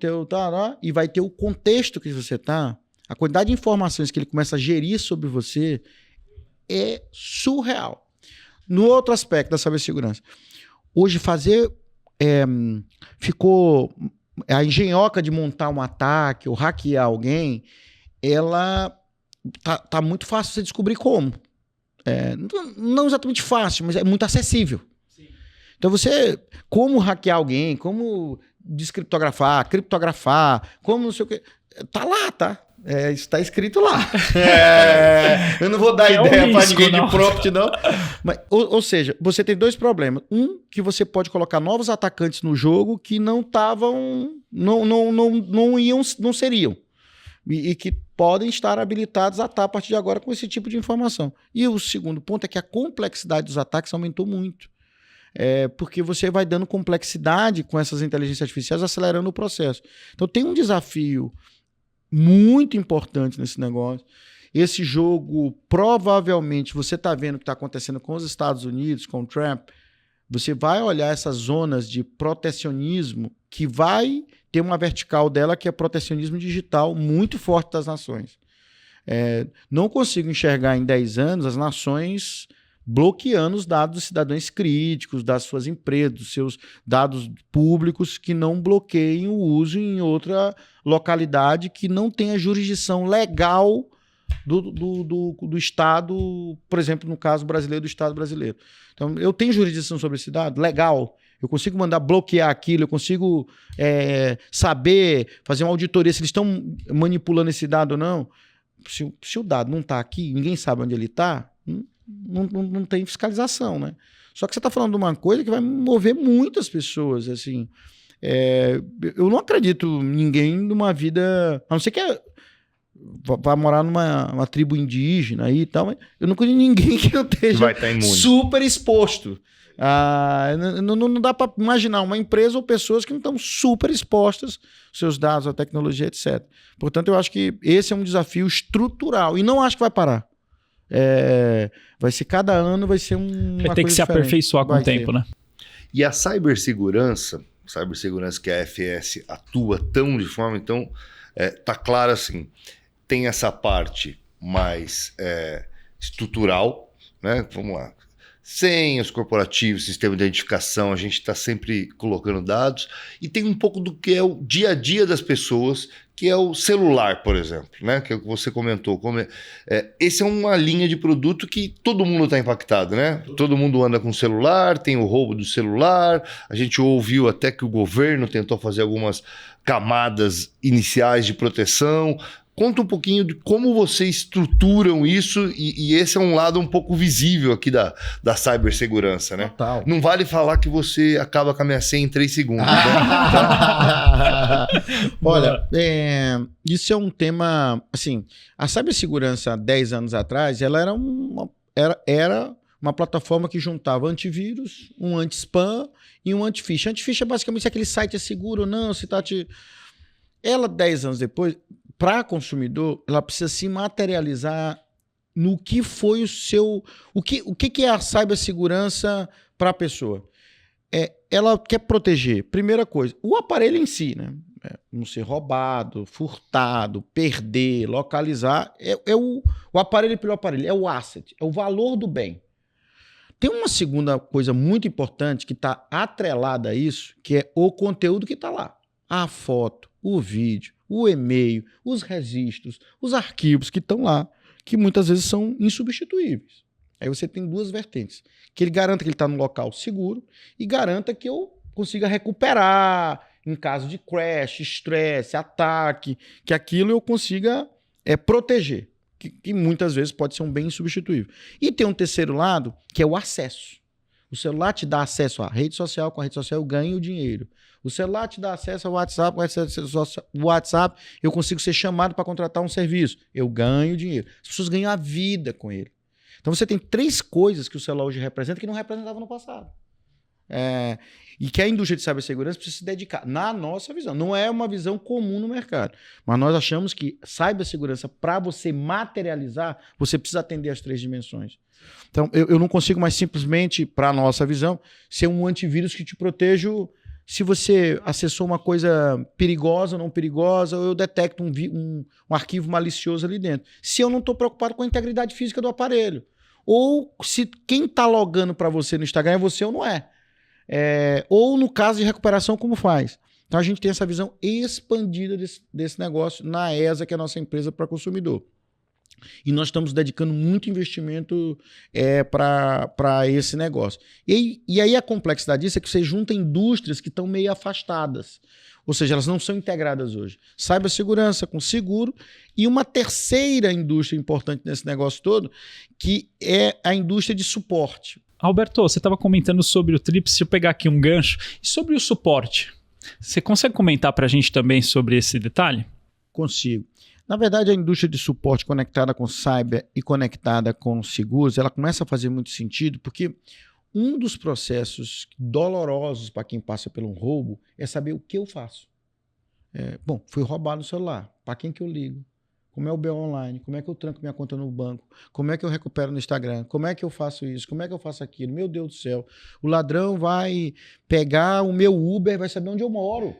e vai ter o contexto que você está, a quantidade de informações que ele começa a gerir sobre você é surreal. No outro aspecto da cibersegurança, hoje ficou a engenhoca de montar um ataque ou hackear alguém, ela tá muito fácil você descobrir como. Não exatamente fácil, mas é muito acessível. Então como hackear alguém, como descriptografar, criptografar, como não sei o que, tá lá, tá? Está escrito lá. Eu não vou dar ideia para ninguém de prompt, não. Mas, ou seja, você tem 2 problemas. Que você pode colocar novos atacantes no jogo que não seriam. E que podem estar habilitados a estar a partir de agora com esse tipo de informação. E o segundo ponto é que a complexidade dos ataques aumentou muito. Porque você vai dando complexidade com essas inteligências artificiais, acelerando o processo. Então tem um desafio muito importante nesse negócio. Esse jogo, provavelmente, você está vendo o que está acontecendo com os Estados Unidos, com o Trump, você vai olhar essas zonas de protecionismo que vai ter uma vertical dela que é protecionismo digital muito forte das nações. Não consigo enxergar em 10 anos as nações bloqueando os dados dos cidadãos críticos, das suas empresas, dos seus dados públicos, que não bloqueiem o uso em outra localidade que não tenha jurisdição legal do Estado, por exemplo, no caso brasileiro, do Estado brasileiro. Então, eu tenho jurisdição sobre esse dado? Legal. Eu consigo mandar bloquear aquilo, eu consigo saber, fazer uma auditoria se eles estão manipulando esse dado ou não. Se o dado não está aqui, ninguém sabe onde ele está, não tem fiscalização, né? Só que você está falando de uma coisa que vai mover muitas pessoas, assim. Eu não acredito em ninguém numa vida... A não ser que vai morar numa tribo indígena aí e tal, mas eu não conheço ninguém que não esteja super exposto. Não dá para imaginar uma empresa ou pessoas que não estão super expostas aos seus dados, à tecnologia, etc. Portanto, eu acho que esse é um desafio estrutural e não acho que vai parar. Vai ser cada ano, vai ser uma vai ter que se aperfeiçoar com o tempo, né? E a cibersegurança que a FS atua tão de forma, então, tá claro assim, tem essa parte mais estrutural, né? Vamos lá. Senhas corporativos, sistema de identificação, a gente está sempre colocando dados, e tem um pouco do que é o dia a dia das pessoas, que é o celular, por exemplo, né? Que é o que você comentou. Esse é uma linha de produto que todo mundo está impactado, né? Todo mundo anda com celular, tem o roubo do celular, a gente ouviu até que o governo tentou fazer algumas camadas iniciais de proteção. Conta um pouquinho de como vocês estruturam isso, e esse é um lado um pouco visível aqui da cibersegurança, né? Total. Não vale falar que você acaba com a minha senha em 3 segundos. Né? Olha, isso é um tema... Assim, a cibersegurança, 10 anos atrás, ela era uma plataforma que juntava antivírus, um anti-spam e um anti-phishing. Anti-phishing é basicamente se aquele site é seguro ou não, se tá te... Ela, 10 anos depois, para consumidor, ela precisa se materializar no que foi o seu... O que é a cibersegurança para a pessoa? Ela quer proteger, primeira coisa, o aparelho em si, né? Não ser roubado, furtado, perder, localizar. O aparelho pelo aparelho, é o asset, é o valor do bem. Tem uma segunda coisa muito importante que está atrelada a isso, que é o conteúdo que está lá. A foto, o vídeo, o e-mail, os registros, os arquivos que estão lá, que muitas vezes são insubstituíveis. Aí você tem duas vertentes. Que ele garanta que ele está no local seguro e garanta que eu consiga recuperar em caso de crash, estresse, ataque, que aquilo eu consiga proteger, que muitas vezes pode ser um bem insubstituível. E tem um terceiro lado, que é o acesso. O celular te dá acesso à rede social, com a rede social eu ganho dinheiro. O celular te dá acesso ao WhatsApp, com o WhatsApp eu consigo ser chamado para contratar um serviço, eu ganho dinheiro. As pessoas ganham a vida com ele. Então você tem 3 coisas que o celular hoje representa que não representava no passado. E que a indústria de cibersegurança precisa se dedicar, na nossa visão. Não é uma visão comum no mercado, mas nós achamos que cibersegurança, para você materializar, você precisa atender as 3 dimensões. Então, eu não consigo mais simplesmente, para a nossa visão, ser um antivírus que te proteja se você acessou uma coisa perigosa ou não perigosa, ou eu detecto um arquivo malicioso ali dentro. Se eu não estou preocupado com a integridade física do aparelho. Ou se quem está logando para você no Instagram é você ou não é. Ou no caso de recuperação, como faz. Então a gente tem essa visão expandida desse negócio na ESA, que é a nossa empresa para consumidor. E nós estamos dedicando muito investimento para esse negócio. E aí a complexidade disso é que você junta indústrias que estão meio afastadas. Ou seja, elas não são integradas hoje. Cibersegurança com seguro e uma terceira indústria importante nesse negócio todo, que é a indústria de suporte. Alberto, você estava comentando sobre o TRIPS, se eu pegar aqui um gancho, e sobre o suporte, você consegue comentar para a gente também sobre esse detalhe? Consigo. Na verdade, a indústria de suporte conectada com cyber e conectada com seguros, ela começa a fazer muito sentido, porque um dos processos dolorosos para quem passa por um roubo é saber o que eu faço. Bom, fui roubado no celular, para quem que eu ligo? Como é o BO online? Como é que eu tranco minha conta no banco? Como é que eu recupero no Instagram? Como é que eu faço isso? Como é que eu faço aquilo? Meu Deus do céu. O ladrão vai pegar o meu Uber, vai saber onde eu moro.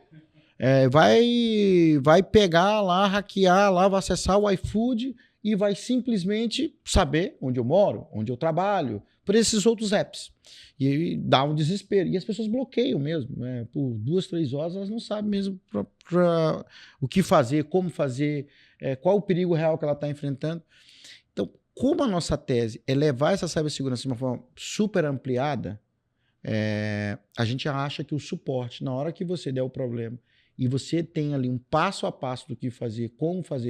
Vai pegar lá, hackear lá, vai acessar o iFood e vai simplesmente saber onde eu moro, onde eu trabalho, por esses outros apps. E aí dá um desespero. E as pessoas bloqueiam mesmo. Por 2, 3 horas elas não sabem mesmo o que fazer, como fazer, qual o perigo real que ela está enfrentando. Então, como a nossa tese é levar essa cibersegurança de uma forma super ampliada, a gente acha que o suporte, na hora que você der o problema, e você tem ali um passo a passo do que fazer,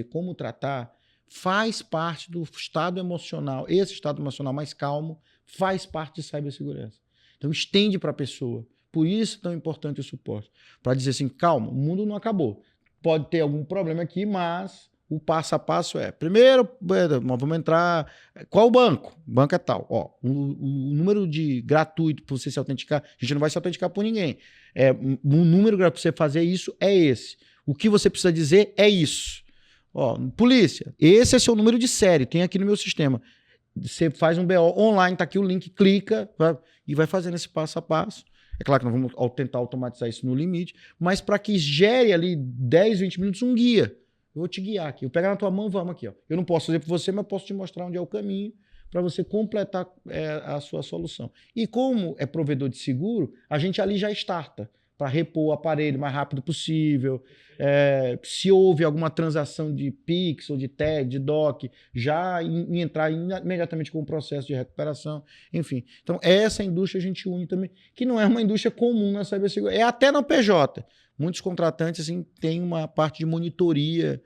como tratar, faz parte do estado emocional. Esse estado emocional mais calmo faz parte de cibersegurança. Então, estende para a pessoa. Por isso é tão importante o suporte. Para dizer assim, calma, o mundo não acabou. Pode ter algum problema aqui, mas o passo a passo primeiro, vamos entrar... Qual o banco? O banco é tal. O número de gratuito para você se autenticar, a gente não vai se autenticar por ninguém. O número para você fazer isso é esse. O que você precisa dizer é isso. Polícia, esse é seu número de série, tem aqui no meu sistema. Você faz um BO online, tá aqui o link, clica e vai fazendo esse passo a passo. É claro que nós vamos tentar automatizar isso no limite, mas para que gere ali 10, 20 minutos um guia. Eu vou te guiar aqui. Eu pegar na tua mão, vamos aqui. Eu não posso fazer por você, mas posso te mostrar onde é o caminho para você completar a sua solução. E como é provedor de seguro, a gente ali já starta para repor o aparelho o mais rápido possível. Se houve alguma transação de Pix ou de TED, de DOC, já entrar imediatamente com o processo de recuperação. Enfim, então essa indústria a gente une também, que não é uma indústria comum na cibersegurança. É até na PJ. Muitos contratantes assim, têm uma parte de monitoria,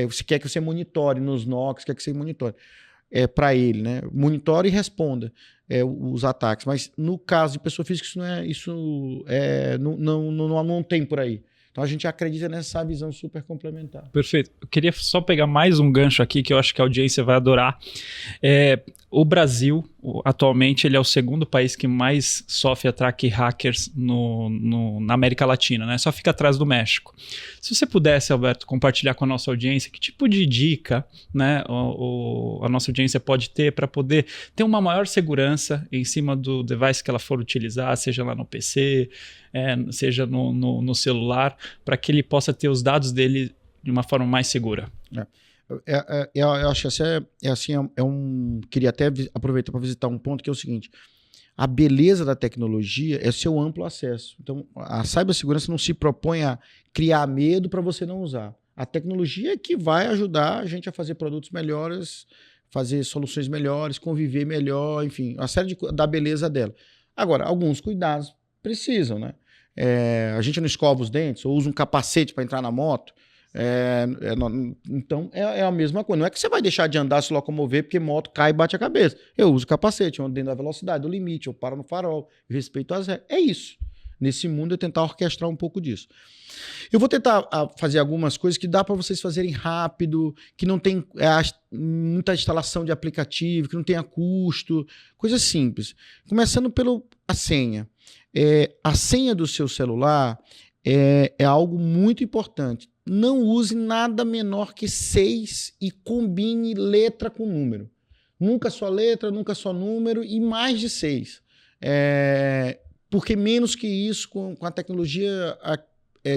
você quer que você monitore nos NOCs, quer que você monitore para ele, né? Monitore e responda os ataques. Mas no caso de pessoa física, não tem por aí. Então a gente acredita nessa visão super complementar. Perfeito. Eu queria só pegar mais um gancho aqui que eu acho que a audiência vai adorar. O Brasil, atualmente ele é o segundo país que mais sofre ataque hackers na América Latina, né? Só fica atrás do México. Se você pudesse, Alberto, compartilhar com a nossa audiência que tipo de dica, né, a nossa audiência pode ter para poder ter uma maior segurança em cima do device que ela for utilizar, seja lá no PC, seja no celular, para que ele possa ter os dados dele de uma forma mais segura. Eu acho que queria até aproveitar para visitar um ponto que é o seguinte: a beleza da tecnologia é seu amplo acesso. Então, a cibersegurança não se propõe a criar medo para você não usar. A tecnologia é que vai ajudar a gente a fazer produtos melhores, fazer soluções melhores, conviver melhor, enfim, a série da beleza dela. Agora, alguns cuidados precisam, né? A gente não escova os dentes ou usa um capacete para entrar na moto. Então é a mesma coisa. Não é que você vai deixar de andar, se locomover, porque moto cai e bate a cabeça. Eu uso capacete, eu ando dentro da velocidade, do limite, eu paro no farol, eu respeito as regras. É isso. Nesse mundo eu tentar orquestrar um pouco disso. Eu vou tentar fazer algumas coisas que dá para vocês fazerem rápido, que não tem muita instalação de aplicativo, que não tenha custo, coisas simples. Começando a senha. A senha do seu celular é algo muito importante. Não use nada menor que 6 e combine letra com número. Nunca só letra, nunca só número e mais de 6. Porque menos que isso, com a tecnologia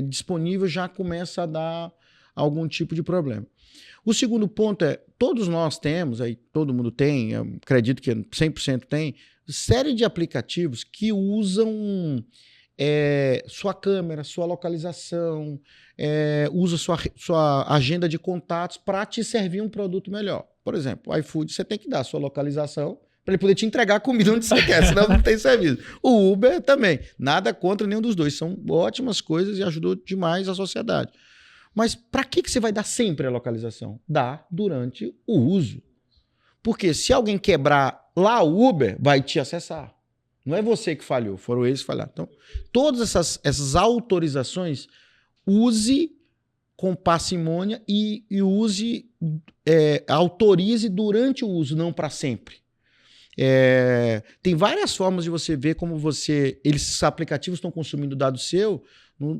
disponível, já começa a dar algum tipo de problema. O segundo ponto todos nós temos, aí todo mundo tem, eu acredito que 100% tem, série de aplicativos que usam sua câmera, sua localização, usa sua agenda de contatos para te servir um produto melhor. Por exemplo, o iFood, você tem que dar a sua localização para ele poder te entregar a comida onde você quer, senão não tem serviço. O Uber também. Nada contra nenhum dos dois. São ótimas coisas e ajudou demais a sociedade. Mas para que você vai dar sempre a localização? Dá durante o uso. Porque se alguém quebrar lá o Uber, vai te acessar. Não é você que falhou, foram eles que falharam. Então, todas essas autorizações, use com parcimônia e autorize durante o uso, não para sempre. Tem várias formas de você ver como esses aplicativos estão consumindo dados seu,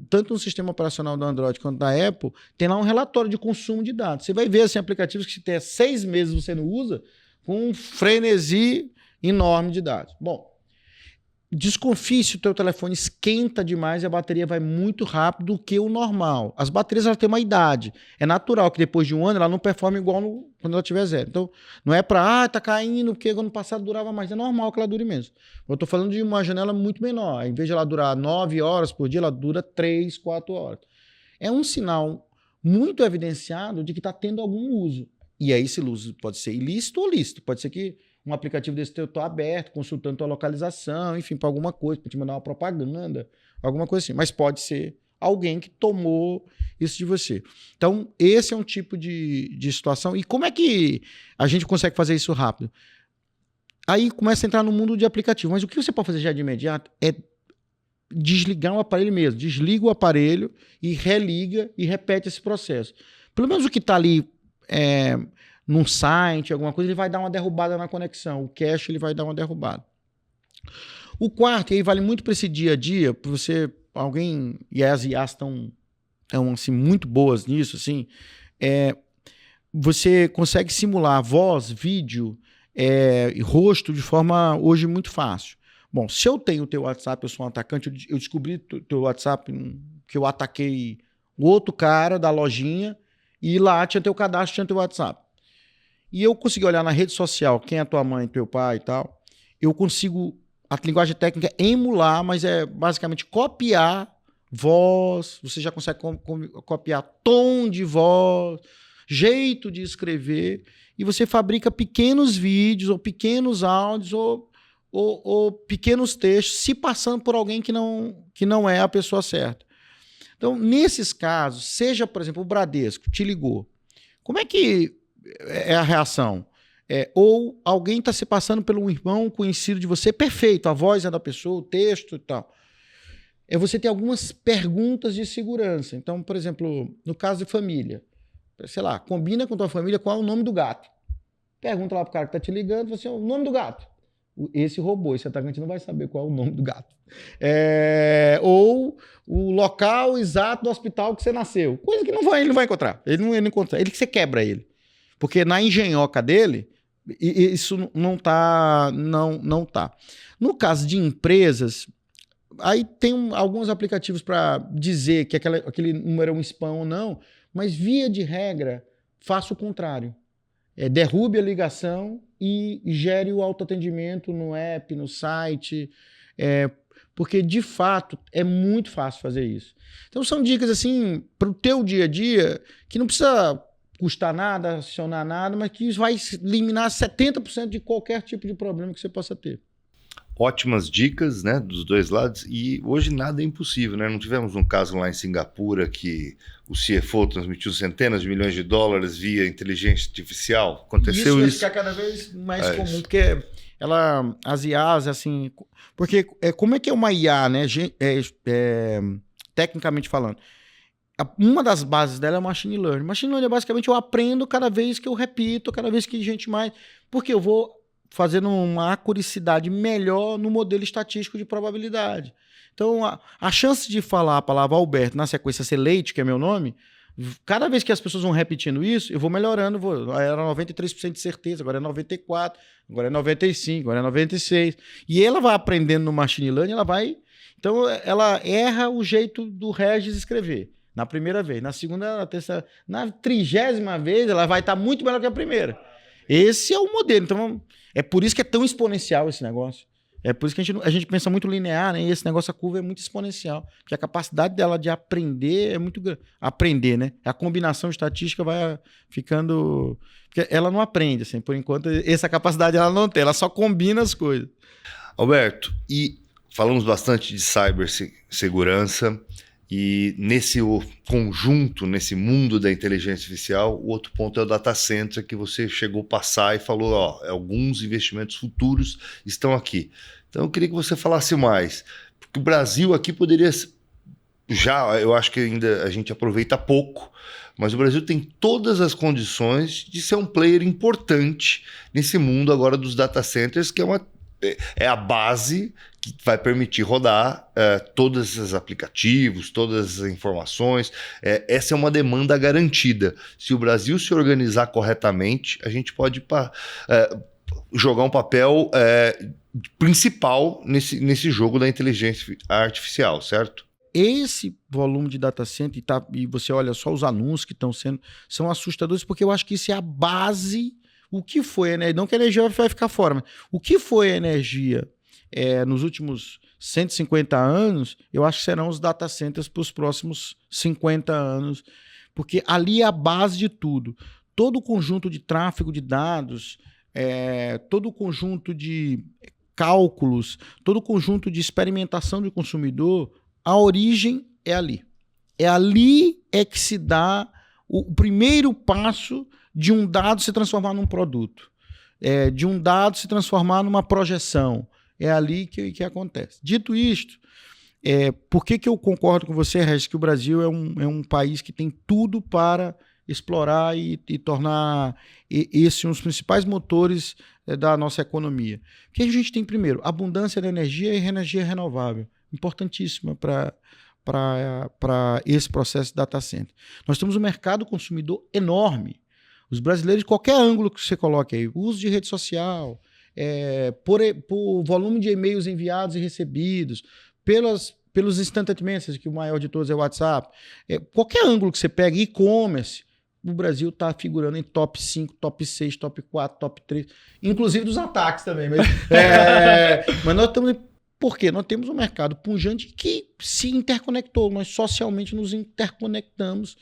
tanto no sistema operacional do Android quanto da Apple, tem lá um relatório de consumo de dados. Você vai ver assim, aplicativos que tem 6 meses você não usa, com um frenesi enorme de dados. Bom, desconfie se o teu telefone esquenta demais e a bateria vai muito rápido do que o normal. As baterias elas têm uma idade. É natural que depois de um ano ela não performe igual quando ela tiver 0. Então, não é para, tá caindo, porque ano passado durava mais. É normal que ela dure menos. Eu estou falando de uma janela muito menor. Em vez de ela durar 9 horas por dia, ela dura 3, 4 horas. É um sinal muito evidenciado de que está tendo algum uso. E aí esse uso pode ser ilícito ou lícito. Pode ser que um aplicativo desse teu está aberto, consultando tua localização, enfim, para alguma coisa, para te mandar uma propaganda, alguma coisa assim. Mas pode ser alguém que tomou isso de você. Então, esse é um tipo de situação. E como é que a gente consegue fazer isso rápido? Aí começa a entrar no mundo de aplicativo. Mas o que você pode fazer já de imediato é desligar o aparelho mesmo. Desliga o aparelho e religa e repete esse processo. Pelo menos o que está ali num site, alguma coisa, ele vai dar uma derrubada na conexão. O cache ele vai dar uma derrubada. O quarto, e aí vale muito para esse dia a dia, para você, e as IAs estão assim, muito boas nisso, assim, você consegue simular voz, vídeo e rosto de forma hoje muito fácil. Bom, se eu tenho o teu WhatsApp, eu sou um atacante, eu descobri o teu WhatsApp que eu ataquei o outro cara da lojinha e lá tinha teu cadastro, tinha teu WhatsApp. E eu consegui olhar na rede social quem é tua mãe, teu pai e tal. Eu consigo, a linguagem técnica é emular, mas é basicamente copiar voz, você já consegue copiar tom de voz, jeito de escrever, e você fabrica pequenos vídeos ou pequenos áudios ou pequenos textos se passando por alguém que não é a pessoa certa. Então, nesses casos, seja, por exemplo, o Bradesco te ligou, como é que é a reação? Ou alguém está se passando pelo irmão conhecido de você, perfeito, a voz é da pessoa, o texto e tal. Você tem algumas perguntas de segurança. Então, por exemplo, no caso de família, sei lá, combina com tua família qual é o nome do gato. Pergunta lá pro cara que está te ligando, você, o nome do gato. esse robô, esse atacante não vai saber qual é o nome do gato. Ou o local exato do hospital que você nasceu. Coisa que ele não vai encontrar. Ele não encontra. Ele que você quebra ele. Porque na engenhoca dele, isso não tá. No caso de empresas, aí tem alguns aplicativos para dizer que aquele número é um spam ou não, mas via de regra, faça o contrário. Derrube a ligação e gere o autoatendimento no app, no site, porque de fato é muito fácil fazer isso. Então são dicas assim para o teu dia a dia que não precisa custar nada, acionar nada, mas que vai eliminar 70% de qualquer tipo de problema que você possa ter. Ótimas dicas, né, dos dois lados, e hoje nada é impossível, né? Não tivemos um caso lá em Singapura que o CFO transmitiu centenas de milhões de dólares via inteligência artificial? Aconteceu isso? Isso vai ficar cada vez mais comum, porque as IAs, assim... Porque como é que é uma IA, né? Tecnicamente falando? Uma das bases dela é machine learning. Machine learning é basicamente eu aprendo cada vez que eu repito, cada vez que gente mais... Porque eu vou fazendo uma acuricidade melhor no modelo estatístico de probabilidade. Então, a chance de falar a palavra Alberto na sequência ser Leite, que é meu nome, cada vez que as pessoas vão repetindo isso, eu vou melhorando. Era 93% de certeza, agora é 94%, agora é 95%, agora é 96%. E ela vai aprendendo no machine learning, então, ela erra o jeito do Regis escrever. Na primeira vez. Na segunda, na terceira, na 30ª vez, ela vai estar muito melhor que a primeira. Esse é o modelo. Então, é por isso que é tão exponencial esse negócio. É por isso que a gente pensa muito linear, né? E esse negócio, a curva é muito exponencial. Porque a capacidade dela de aprender é muito grande. Aprender, né? A combinação estatística vai ficando... Porque ela não aprende, assim. Por enquanto, essa capacidade ela não tem. Ela só combina as coisas. Alberto, e falamos bastante de cibersegurança. E nesse conjunto, nesse mundo da inteligência artificial, o outro ponto é o data center, que você chegou a passar e falou, alguns investimentos futuros estão aqui. Então eu queria que você falasse mais, porque o Brasil aqui poderia, eu acho que ainda a gente aproveita pouco, mas o Brasil tem todas as condições de ser um player importante nesse mundo agora dos data centers, que é a base que vai permitir rodar todos esses aplicativos, todas as informações. Essa é uma demanda garantida. Se o Brasil se organizar corretamente, a gente pode jogar um papel principal nesse jogo da inteligência artificial, certo? Esse volume de data center, e você olha só os anúncios que estão são assustadores, porque eu acho que isso é a base. O que foi a energia? Não que a energia vai ficar fora, mas o que foi a energia nos últimos 150 anos, eu acho que serão os data centers para os próximos 50 anos, porque ali é a base de tudo. Todo o conjunto de tráfego de dados, todo o conjunto de cálculos, todo o conjunto de experimentação do consumidor, a origem é ali. É ali que se dá o primeiro passo de um dado se transformar num produto, de um dado se transformar numa projeção. É ali que acontece. Dito isto, por que eu concordo com você, Regis, que o Brasil é um país que tem tudo para explorar e tornar esse um dos principais motores da nossa economia? O que a gente tem primeiro? Abundância de energia e energia renovável. Importantíssima para esse processo de data center. Nós temos um mercado consumidor enorme. Os brasileiros, de qualquer ângulo que você coloque aí, uso de rede social, por volume de e-mails enviados e recebidos, pelos instant messages, que o maior de todos é o WhatsApp, qualquer ângulo que você pega, e-commerce, o Brasil está figurando em top 5, top 6, top 4, top 3, inclusive dos ataques também. Mas nós estamos... Por quê? Nós temos um mercado pujante que se interconectou, nós socialmente nos interconectamos.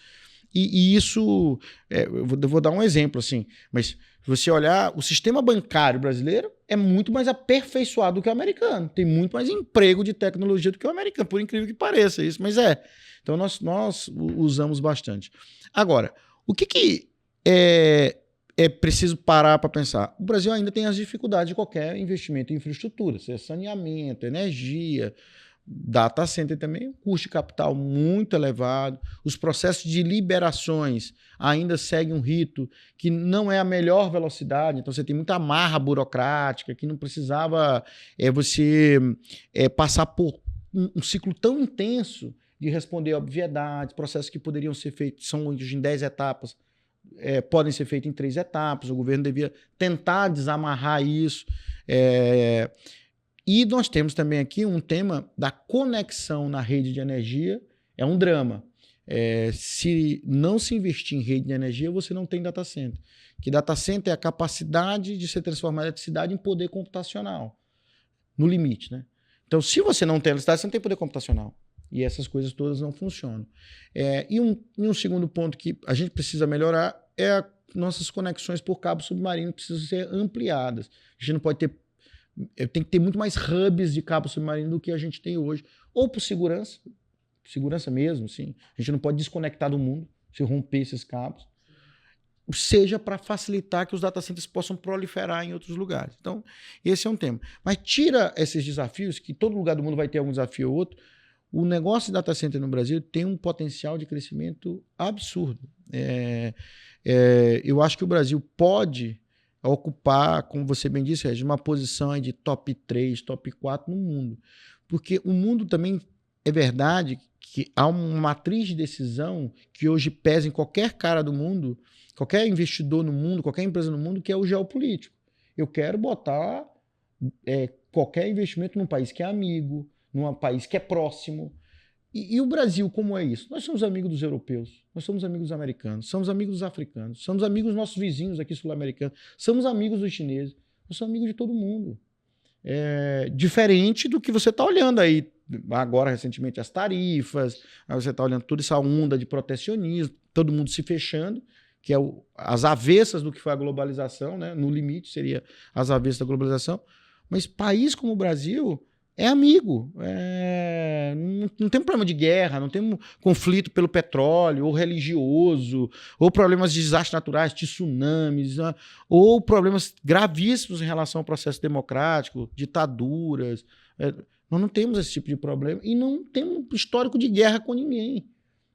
E isso, eu vou dar um exemplo, assim, mas se você olhar, o sistema bancário brasileiro é muito mais aperfeiçoado do que o americano, tem muito mais emprego de tecnologia do que o americano, por incrível que pareça isso, mas Então nós usamos bastante. Agora, o que é preciso parar para pensar? O Brasil ainda tem as dificuldades de qualquer investimento em infraestrutura, seja saneamento, energia, data center também, custo de capital muito elevado, os processos de liberações ainda seguem um rito que não é a melhor velocidade, então você tem muita amarra burocrática, que não precisava você passar por um ciclo tão intenso de responder obviedades, processos que poderiam ser feitos, são hoje em 10 etapas, podem ser feitos em 3 etapas, o governo devia tentar desamarrar isso. E nós temos também aqui um tema da conexão na rede de energia, é um drama. Se não se investir em rede de energia, você não tem data center. Que data center é a capacidade de ser transformar a eletricidade em poder computacional, no limite, né? Então, se você não tem eletricidade, você não tem poder computacional. E essas coisas todas não funcionam. E um segundo ponto que a gente precisa melhorar é nossas conexões por cabo submarino precisam ser ampliadas. A gente não pode ter... Tem que ter muito mais hubs de cabo submarino do que a gente tem hoje. Ou por segurança mesmo, sim. A gente não pode desconectar do mundo se romper esses cabos. Seja para facilitar que os data centers possam proliferar em outros lugares. Então, esse é um tema. Mas tira esses desafios, que todo lugar do mundo vai ter algum desafio ou outro. O negócio de data center no Brasil tem um potencial de crescimento absurdo. Eu acho que o Brasil pode ocupar, como você bem disse, Regis, uma posição aí de top 3, top 4 no mundo. Porque o mundo também, é verdade que há uma matriz de decisão que hoje pesa em qualquer cara do mundo, qualquer investidor no mundo, qualquer empresa no mundo, que é o geopolítico. Eu quero botar qualquer investimento num país que é amigo, num país que é próximo. E o Brasil, como é isso? Nós somos amigos dos europeus, nós somos amigos dos americanos, somos amigos dos africanos, somos amigos dos nossos vizinhos aqui sul-americanos, somos amigos dos chineses, nós somos amigos de todo mundo. Diferente do que você está olhando aí, agora recentemente, as tarifas, aí você está olhando toda essa onda de protecionismo, todo mundo se fechando, que é as avessas do que foi a globalização, né? No limite seria as avessas da globalização. Mas país como o Brasil é amigo, não tem problema de guerra, não tem um conflito pelo petróleo, ou religioso, ou problemas de desastres naturais, de tsunamis, né? Ou problemas gravíssimos em relação ao processo democrático, ditaduras. Nós não temos esse tipo de problema e não temos histórico de guerra com ninguém.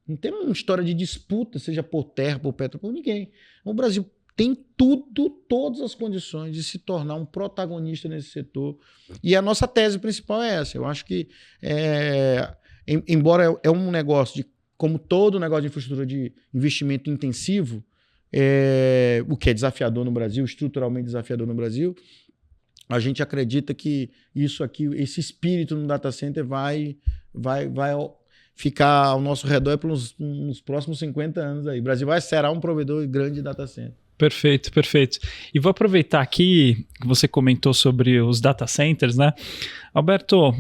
Não tem uma história de disputa, seja por terra, por petróleo, por ninguém. O Brasil tem todas as condições de se tornar um protagonista nesse setor. E a nossa tese principal é essa. Eu acho que, embora é um negócio, como todo negócio de infraestrutura de investimento intensivo, o que é desafiador no Brasil, estruturalmente desafiador no Brasil, a gente acredita que isso aqui, esse espírito no data center vai ficar ao nosso redor nos próximos 50 anos aí. O Brasil será um provedor grande de data center. Perfeito, perfeito. E vou aproveitar aqui que você comentou sobre os data centers, né? Alberto,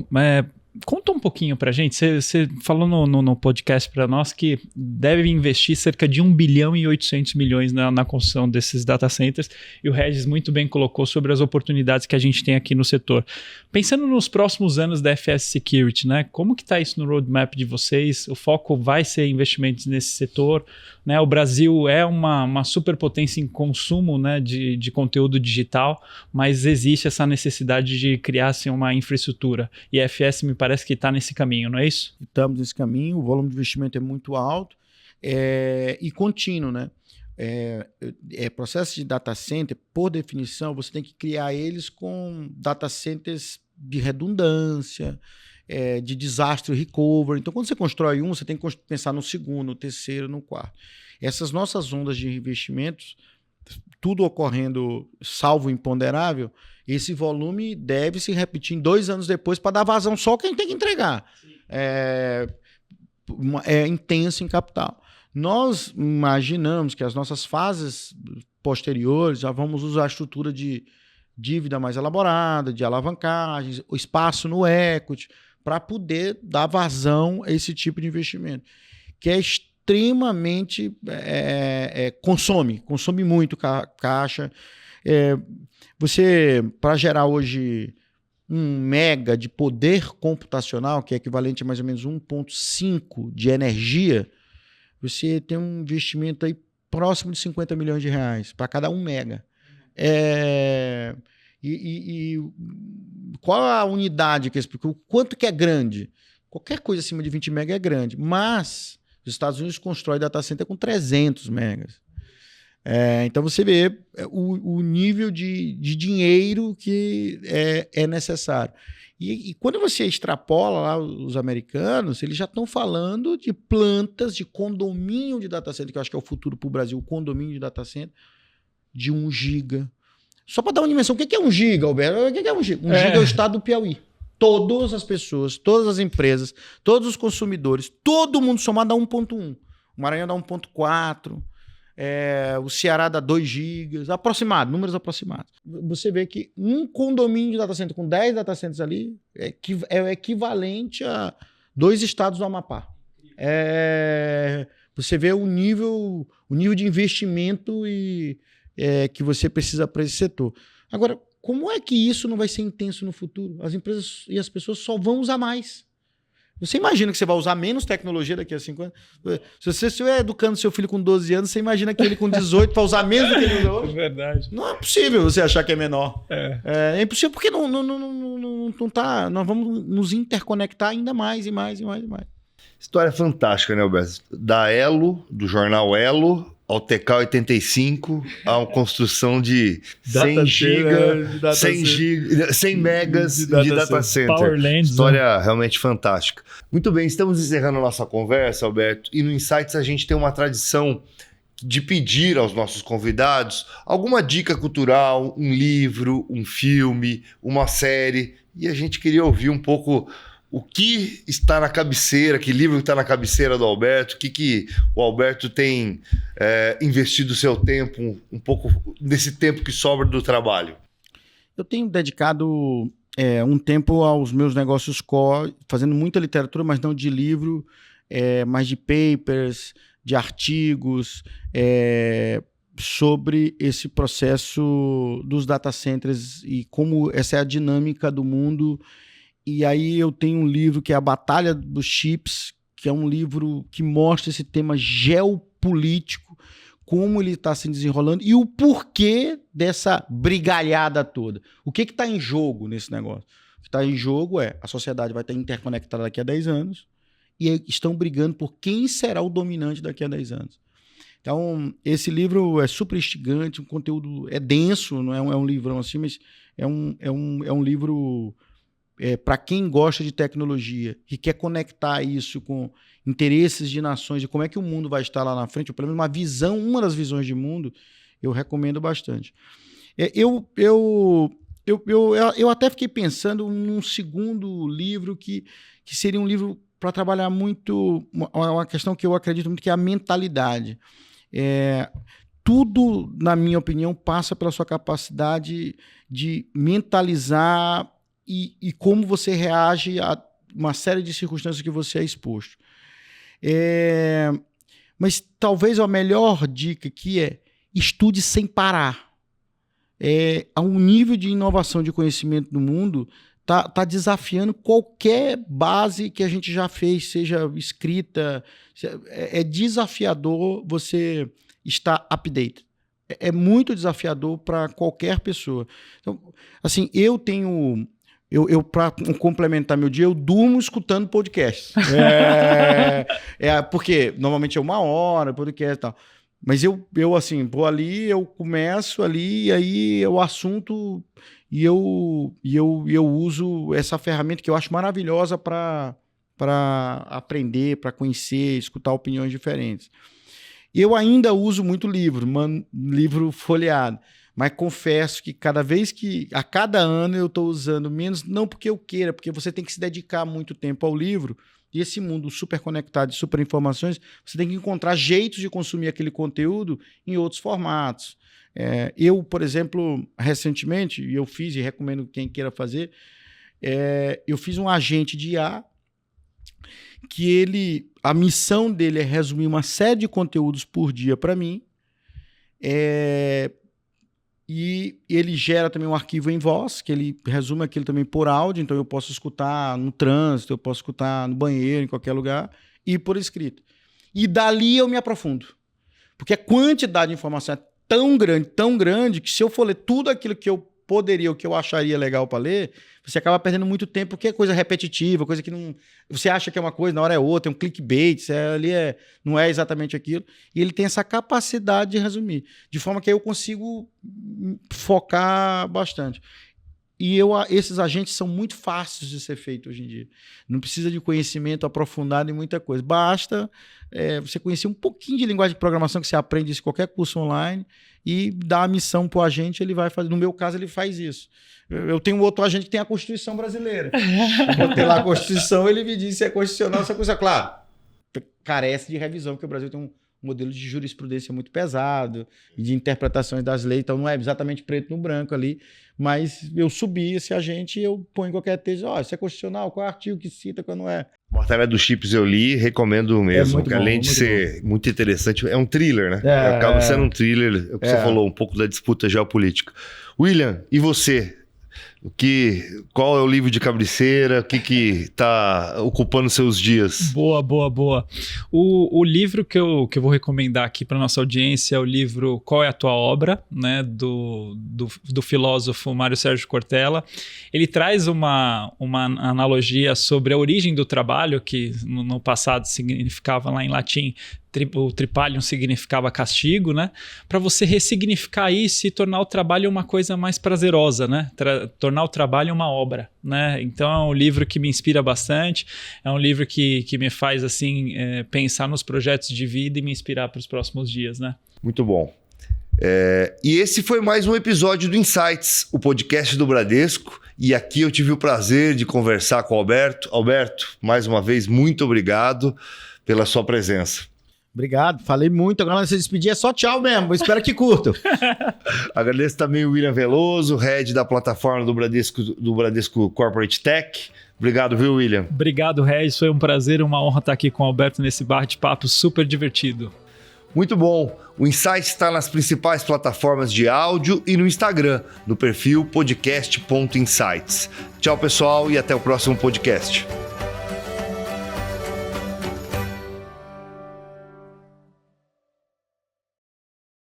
conta um pouquinho pra gente. Você falou no podcast para nós que deve investir cerca de 1 bilhão e 800 milhões na construção desses data centers, e o Regis muito bem colocou sobre as oportunidades que a gente tem aqui no setor. Pensando nos próximos anos da FS Security, né? Como que está isso no roadmap de vocês? O foco vai ser investimentos nesse setor, né? O Brasil é uma superpotência em consumo, né, de conteúdo digital, mas existe essa necessidade de criar-se uma infraestrutura, e a FS me parece que está nesse caminho, não é isso? Estamos nesse caminho, o volume de investimento é muito alto e contínuo, né? Processo de data center, por definição, você tem que criar eles com data centers de redundância, de desastre recovery. Então, quando você constrói um, você tem que pensar no segundo, no terceiro, no quarto. Essas nossas ondas de investimentos, tudo ocorrendo salvo imponderável, esse volume deve se repetir em 2 anos depois para dar vazão só quem tem que entregar. É intenso em capital. Nós imaginamos que as nossas fases posteriores já vamos usar a estrutura de dívida mais elaborada, de alavancagens, o espaço no equity, para poder dar vazão a esse tipo de investimento, que é extremamente... consome muito caixa. Você, para gerar hoje 1 mega de poder computacional, que é equivalente a mais ou menos 1,5 de energia, você tem um investimento aí próximo de 50 milhões de reais para cada 1 mega. E qual a unidade que explica? O quanto que é grande? Qualquer coisa acima de 20 mega é grande, mas os Estados Unidos constroem data center com 300 megas. Então você vê o nível de dinheiro que é necessário. E quando você extrapola lá os americanos, eles já estão falando de plantas de condomínio de data center, que eu acho que é o futuro para o Brasil, o condomínio de data center, de 1 giga. Só para dar uma dimensão, o que é 1 giga, Alberto? O que é 1 giga? 1 giga é o estado do Piauí. Todas as pessoas, todas as empresas, todos os consumidores, todo mundo somado dá 1.1. O Maranhão dá 1.4. O Ceará dá 2 gigas, números aproximados. Você vê que um condomínio de data center com 10 data centers ali é o equivalente a 2 estados do Amapá. Você vê o nível de investimento que você precisa para esse setor. Agora, como é que isso não vai ser intenso no futuro? As empresas e as pessoas só vão usar mais. Você imagina que você vai usar menos tecnologia daqui a 5 anos? Se você estiver educando seu filho com 12 anos, você imagina que ele com 18 vai usar menos do que ele usa hoje? É verdade. Não é possível você achar que é menor. É impossível porque não tá. Nós vamos nos interconectar ainda mais e mais e mais e mais. História fantástica, né, Alberto? Da Elo, do jornal Elo, ao TK85, a uma construção de 100 megas de data center. Powerlands, História realmente fantástica. Muito bem, estamos encerrando a nossa conversa, Alberto, e no Insights a gente tem uma tradição de pedir aos nossos convidados alguma dica cultural, um livro, um filme, uma série, e a gente queria ouvir um pouco o que está na cabeceira, que livro está na cabeceira do Alberto, o que o Alberto tem investido o seu tempo, um pouco desse tempo que sobra do trabalho? Eu tenho dedicado um tempo aos meus negócios core, fazendo muita literatura, mas não de livro, mas de papers, de artigos, sobre esse processo dos data centers e como essa é a dinâmica do mundo. E aí eu tenho um livro que é A Batalha dos Chips, que é um livro que mostra esse tema geopolítico, como ele está se desenrolando e o porquê dessa brigalhada toda. O que está em jogo nesse negócio? O que está em jogo a sociedade vai estar interconectada daqui a 10 anos e estão brigando por quem será o dominante daqui a 10 anos. Então, esse livro é super instigante, o conteúdo é denso, não é um livrão assim, mas é um livro... para quem gosta de tecnologia e quer conectar isso com interesses de nações e como é que o mundo vai estar lá na frente, ou pelo menos uma das visões de mundo, eu recomendo bastante. Eu até fiquei pensando num segundo livro que seria um livro para trabalhar muito uma questão que eu acredito muito, que é a mentalidade. Tudo, na minha opinião, passa pela sua capacidade de mentalizar e como você reage a uma série de circunstâncias que você é exposto. Mas talvez a melhor dica aqui é estude sem parar. Há um nível de inovação de conhecimento no mundo tá desafiando qualquer base que a gente já fez, seja escrita. É desafiador você estar update. É muito desafiador para qualquer pessoa. Então, assim, eu tenho... para complementar meu dia, eu durmo escutando podcast. Porque normalmente é 1 hora, podcast e tal. Mas eu assim, vou ali, eu começo ali, e aí o assunto, e eu uso essa ferramenta que eu acho maravilhosa para aprender, para conhecer, escutar opiniões diferentes. Eu ainda uso muito livro folheado. Mas confesso que a cada ano eu estou usando menos, não porque eu queira, porque você tem que se dedicar muito tempo ao livro, e esse mundo super conectado de super informações, você tem que encontrar jeitos de consumir aquele conteúdo em outros formatos. Eu, por exemplo, recentemente, eu fiz e recomendo quem queira fazer, eu fiz um agente de IA, que a missão dele é resumir uma série de conteúdos por dia para mim, e ele gera também um arquivo em voz, que ele resume aquilo também por áudio, então eu posso escutar no trânsito, eu posso escutar no banheiro, em qualquer lugar, e por escrito. E dali eu me aprofundo. Porque a quantidade de informação é tão grande, que se eu for ler tudo aquilo que eu poderia, o que eu acharia legal para ler, você acaba perdendo muito tempo, porque é coisa repetitiva, coisa que não... Você acha que é uma coisa, na hora é outra, é um clickbait, não é exatamente aquilo. E ele tem essa capacidade de resumir, de forma que eu consigo focar bastante. E esses agentes são muito fáceis de ser feito hoje em dia. Não precisa de conhecimento aprofundado em muita coisa. Basta você conhecer um pouquinho de linguagem de programação, que você aprende isso em qualquer curso online, e dar a missão para o agente, ele vai fazer. No meu caso, ele faz isso. Eu tenho um outro agente que tem a Constituição brasileira. Eu botei lá a Constituição, ele me disse se é constitucional, essa coisa. Claro, carece de revisão, porque o Brasil tem um modelo de jurisprudência muito pesado, e de interpretações das leis, então não é exatamente preto no branco ali, mas eu subi esse agente e eu ponho em qualquer texto, isso é constitucional, qual é o artigo que cita, qual não é. Batalha dos Chips eu li, recomendo mesmo, que além de ser muito interessante, é um thriller, né? Acaba sendo um thriller, é o que você falou, um pouco da disputa geopolítica. William, e você? Qual é o livro de cabeceira? O que está ocupando seus dias? Boa. O livro que eu vou recomendar aqui para nossa audiência é o livro Qual é a Tua Obra, né, do filósofo Mário Sérgio Cortella. Ele traz uma analogia sobre a origem do trabalho, que no passado significava lá em latim, o tripalium significava castigo, né? Para você ressignificar isso e tornar o trabalho uma coisa mais prazerosa, né? Tornar o trabalho uma obra, né? Então é um livro que me inspira bastante, é um livro que me faz assim pensar nos projetos de vida e me inspirar para os próximos dias, né? Muito bom. E esse foi mais um episódio do Insights, o podcast do Bradesco. E aqui eu tive o prazer de conversar com o Alberto. Alberto, mais uma vez, muito obrigado pela sua presença. Obrigado, falei muito. Agora na se despedir é só tchau mesmo. Espero que curtam. Agradeço também o William Veloso, head da plataforma do Bradesco Corporate Tech. Obrigado, viu, William? Obrigado, Regis. Foi um prazer, uma honra estar aqui com o Alberto nesse bate-papo super divertido. Muito bom. O Insight está nas principais plataformas de áudio e no Instagram, no perfil podcast.insights. Tchau, pessoal, e até o próximo podcast.